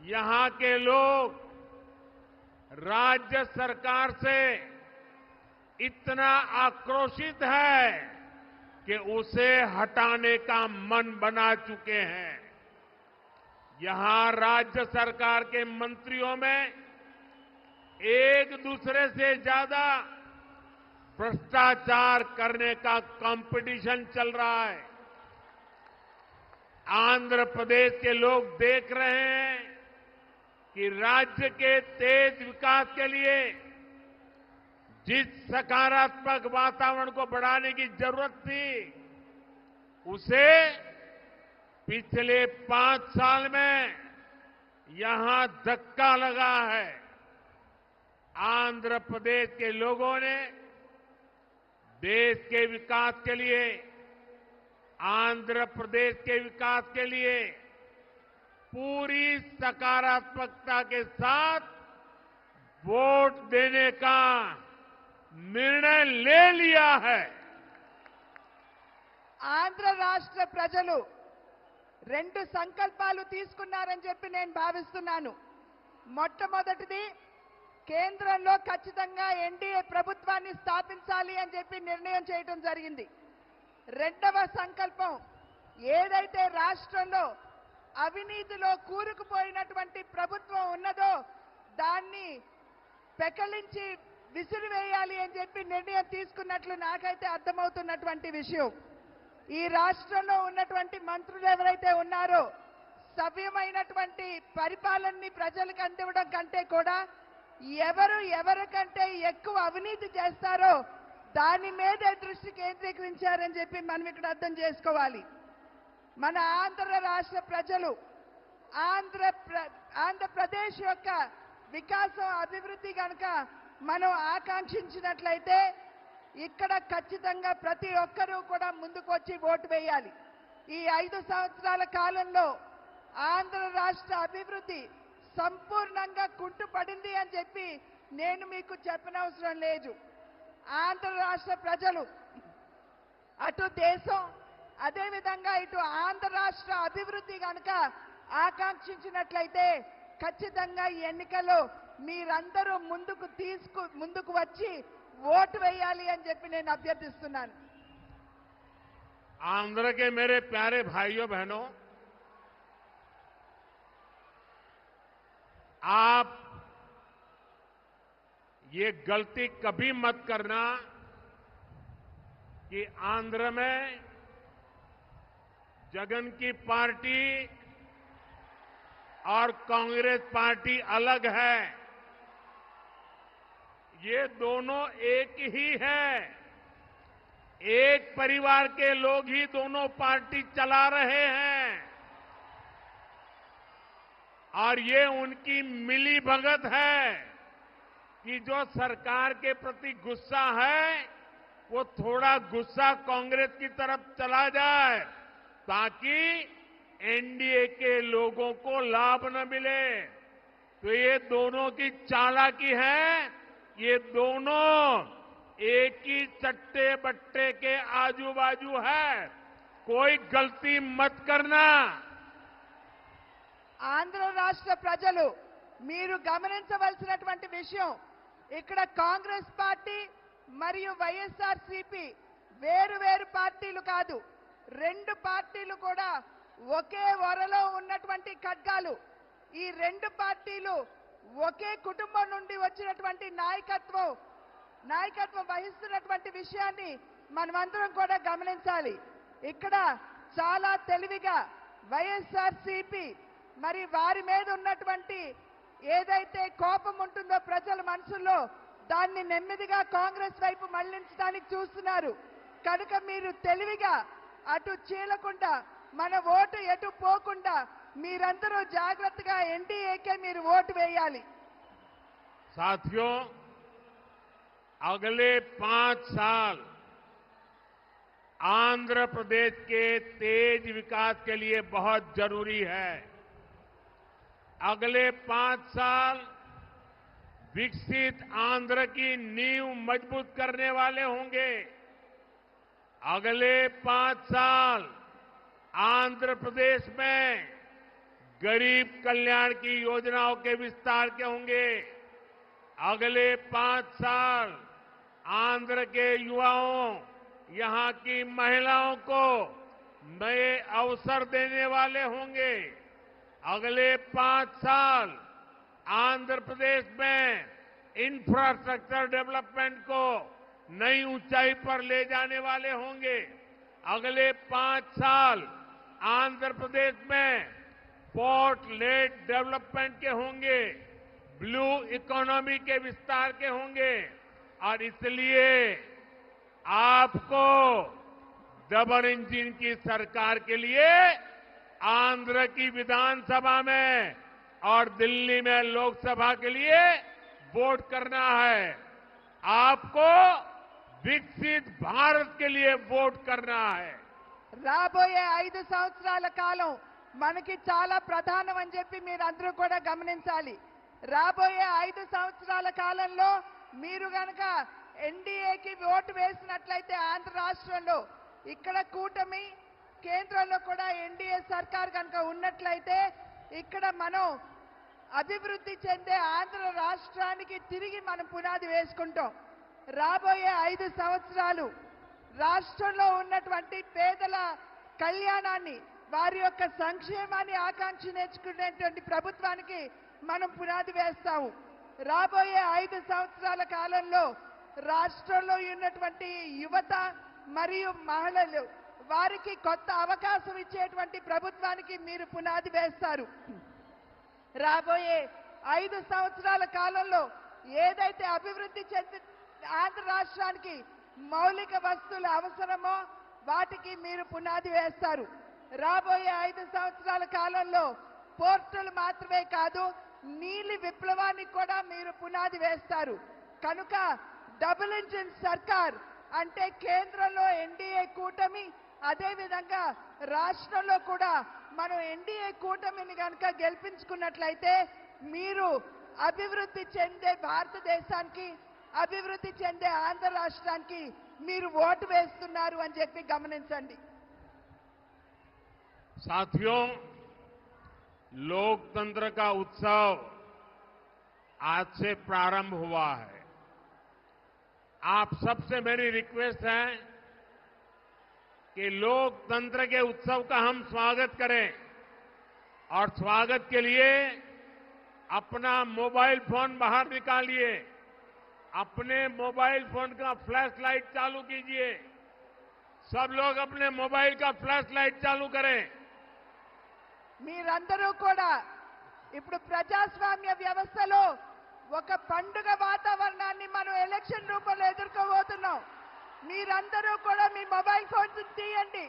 यहां के लोग राज्य सरकार से इतना आक्रोशित है कि उसे हटाने का मन बना चुके हैं। यहां राज्य सरकार के मंत्रियों में एक दूसरे से ज्यादा भ्रष्टाचार करने का कंपटीशन चल रहा है। आंध्र प्रदेश के लोग देख रहे हैं कि राज्य के तेज विकास के लिए जिस सकारात्मक वातावरण को बढ़ाने की जरूरत थी, उसे पिछले 5 साल में यहां धक्का लगा है। आंध्र प्रदेश के लोगों ने देश के विकास के लिए, आंध्र प्रदेश के विकास के लिए पूरी सकारात्मकता के साथ वोट देने का निर्णय ले लिया है। ఆంధ్ర రాష్ట్ర ప్రజలు 2 సంకల్పాలు తీసుకున్నారని చెప్పి నేను భావిస్తున్నాను. మొట్టమొదటిది, కేంద్రంలో ఖచ్చితంగా ఎన్డీఏ ప్రభుత్వాన్ని స్థాపించాలి అని చెప్పి నిర్ణయం చేయడం జరిగింది. రెండవ సంకల్పం, ఏదైతే రాష్ట్రంలో అవినీతిలో కూరుకుపోయినటువంటి ప్రభుత్వం ఉన్నదో దాన్ని పెకలించి విసిరివేయాలి అని చెప్పి నిర్ణయం తీసుకున్నట్లు నాకైతే అర్థమవుతున్నటువంటి విషయం. ఈ రాష్ట్రంలో ఉన్నటువంటి మంత్రులు ఎవరైతే ఉన్నారో సవ్యమైనటువంటి పరిపాలనని ప్రజలకు అందివ్వడం కంటే కూడా ఎవరికంటే ఎక్కువ అవినీతి చేస్తారో దాని మీదే దృష్టి కేంద్రీకరించారని చెప్పి మనం ఇక్కడ అర్థం చేసుకోవాలి. మన ఆంధ్ర రాష్ట్ర ప్రజలు ఆంధ్రప్రదేశ్ యొక్క వికాసం, అభివృద్ధి కనుక మనం ఆకాంక్షించినట్లయితే ఇక్కడ ఖచ్చితంగా ప్రతి ఒక్కరూ కూడా ముందుకు వచ్చి ఓటు వేయాలి. ఈ 5 సంవత్సరాల కాలంలో ఆంధ్ర రాష్ట్ర అభివృద్ధి సంపూర్ణంగా కుంటుపడింది అని చెప్పి నేను మీకు చెప్పనవసరం లేదు. ఆంధ్ర రాష్ట్ర ప్రజలు అటు దేశం, అదేవిధంగా ఇటు ఆంధ్ర రాష్ట్ర అభివృద్ధి కనుక ఆకాంక్షించినట్లయితే ఖచ్చితంగా ఈ ఎన్నికల్లో మీరందరూ ముందుకు వచ్చి ఓటు వేయాలి అని చెప్పి నేను అభ్యర్థిస్తున్నాను. आंध्र के मेरे प्यारे भाइयों बहनों, आप ये गलती कभी मत करना कि आंध्र में जगन की पार्टी और कांग्रेस पार्टी अलग है। ये दोनों एक ही है। एक परिवार के लोग ही दोनों पार्टी चला रहे हैं और ये उनकी मिली भगत है कि जो सरकार के प्रति गुस्सा है वो थोड़ा गुस्सा कांग्रेस की तरफ चला जाए ताकि एनडीए के लोगों को लाभ न मिले। तो ये दोनों की चालाकी है। ये दोनों एक ही चट्टे बट्टे के आजू बाजू है। कोई गलती मत करना। ఆంధ్ర రాష్ట్ర ప్రజలు మీరు గమనించవలసినటువంటి విషయం, ఇక్కడ కాంగ్రెస్ పార్టీ మరియు వైఎస్ఆర్సీపీ వేరు పార్టీలు కాదు. రెండు పార్టీలు కూడా ఒకే వరలో ఉన్నటువంటి ఖడ్గాలు. ఈ రెండు పార్టీలు ఒకే కుటుంబం నుండి వచ్చినటువంటి నాయకత్వం వహిస్తున్నటువంటి విషయాన్ని మనమందరం కూడా గమనించాలి. ఇక్కడ చాలా తెలివిగా వైఎస్ఆర్సీపీ మరి వారి మీద ఉన్నటువంటి ఏదైతే కోపం ఉంటుందో ప్రజల మనసుల్లో దాన్ని నెమ్మదిగా కాంగ్రెస్ వైపు మళ్లించడానికి చూస్తున్నారు. కనుక మీరు తెలివిగా అటు చీలకుండా మన ఓటు ఎటు పోకుండా మీరందరూ జాగ్రత్తగా ఎన్డీఏకే మీరు ఓటు వేయాలి. साथियों, अगले 5 साल आंध्र प्रदेश के तेज विकास के लिए बहुत जरूरी है। अगले 5 साल विकसित आंध्र की नींव मजबूत करने वाले होंगे। अगले 5 साल आंध्र प्रदेश में गरीब कल्याण की योजनाओं के विस्तार के होंगे। अगले 5 साल आंध्र के युवाओं, यहां की महिलाओं को नए अवसर देने वाले होंगे। अगले 5 साल आंध्र प्रदेश में इंफ्रास्ट्रक्चर डेवलपमेंट को नई ऊंचाई पर ले जाने वाले होंगे। अगले 5 साल आंध्र प्रदेश में पोर्ट लेड डेवलपमेंट के होंगे, ब्लू इकोनॉमी के विस्तार के होंगे और इसलिए आपको डबल इंजन की सरकार के लिए आंध्र की विधानसभा में और दिल्ली में लोकसभा के लिए वोट करना है। आपको विकसित भारत के लिए वोट करना है। రాబోయే 5 సంవత్సరాల కాలం మనకి చాలా ప్రధానం అని చెప్పి మీరందరూ కూడా గమనించాలి. రాబోయే 5 సంవత్సరాల కాలంలో మీరు గనక ఎన్డీఏకి ఓటు వేసినట్లయితే ఆంధ్ర రాష్ట్రంలో ఇక్కడ కూటమి, కేంద్రంలో కూడా ఎన్డీఏ సర్కార్ కనుక ఉన్నట్లయితే ఇక్కడ మనం అభివృద్ధి చెందే ఆంధ్ర రాష్ట్రానికి తిరిగి మనం పునాది వేసుకుంటాం. రాబోయే 5 సంవత్సరాలు రాష్ట్రంలో ఉన్నటువంటి పేదల కళ్యాణాన్ని, వారి యొక్క సంక్షేమాన్ని ఆకాంక్షించుకునేటువంటి ప్రభుత్వానికి మనం పునాది వేస్తాము. రాబోయే 5 సంవత్సరాల కాలంలో రాష్ట్రంలో ఉన్నటువంటి యువత మరియు మహిళలు వారికి కొత్త అవకాశం ఇచ్చేటువంటి ప్రభుత్వానికి మీరు పునాది వేస్తారు. రాబోయే 5 సంవత్సరాల కాలంలో ఏదైతే అభివృద్ధి చెంది ఆంధ్ర రాష్ట్రానికి మౌలిక వస్తువులు అవసరమో వాటికి మీరు పునాది వేస్తారు. రాబోయే 5 సంవత్సరాల కాలంలో పోర్టులు మాత్రమే కాదు, నీలి విప్లవానికి కూడా మీరు పునాది వేస్తారు. కనుక డబుల్ ఇంజిన్ సర్కార్ అంటే కేంద్రంలో ఎన్డీఏ కూటమి, అదేవిధంగా రాష్ట్రంలో కూడా మనం ఎన్డీఏ కూటమిని కనుక గెలిపించుకున్నట్లయితే మీరు అభివృద్ధి చెందే భారతదేశానికి, అభివృద్ధి చెందే ఆంధ్ర రాష్ట్రానికి మీరు ఓటు వేస్తున్నారు అని చెప్పి గమనించండి. साथियों, लोकतंत्र का उत्सव आज से प्रारंभ हुआ है। आप सबसे मेरी रिक्वेस्ट है कि लोकतंत्र के उत्सव का हम स्वागत करें और स्वागत के लिए अपना मोबाइल फोन बाहर निकालिए, अपने मोबाइल फोन का फ्लैश लाइट चालू कीजिए। सब लोग अपने मोबाइल का फ्लैश लाइट चालू करें। మీరందరూ కూడా ఇప్పుడు ప్రజాస్వామ్య వ్యవస్థలో ఒక పండుగ వాతావరణాన్ని మనం ఎలక్షన్ రూపంలో ఎదుర్కోబోతున్నాం. మీరందరూ కూడా మీ మొబైల్ ఫోన్స్ తీయండి,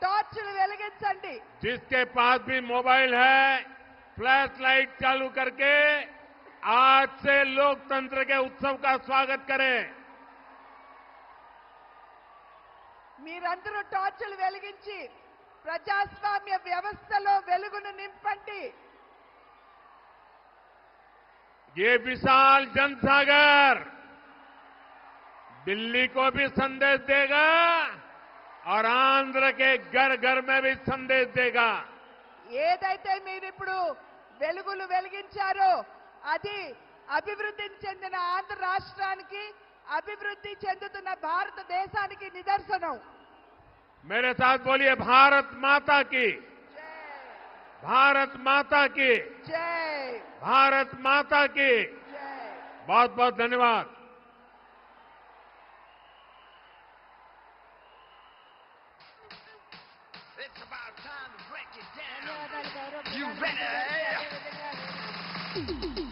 టార్చ్లు వెలిగించండి. जिसके पास भी मोबाइल है फ्लैश लाइट चालू करके आज से लोकतंत्र के उत्सव का स्वागत करें। మీరందరూ టార్చ్లు వెలిగించి ప్రజాస్వామ్య వ్యవస్థలో వెలుగును నింపండి. ये विशाल जनसागर दिल्ली को भी संदेश देगा और आंध्र के घर घर में भी संदेश देगा। ఏదైతే మీరు ఇప్పుడు వెలుగులు వెలిగించారో అది అభివృద్ధి చెందిన ఆంధ్ర రాష్ట్రానికి, అభివృద్ధి చెందుతున్న భారతదేశానికి నిదర్శనం. मेरे साथ बोलिए भारत माता की, भारत माता की, జై भारत माता की। జై. बहुत बहुत धन्यवाद। It's about time to break it down. ధన్యవాదాలు గౌరవ You ప్రధానమంత్రి ready? గారు.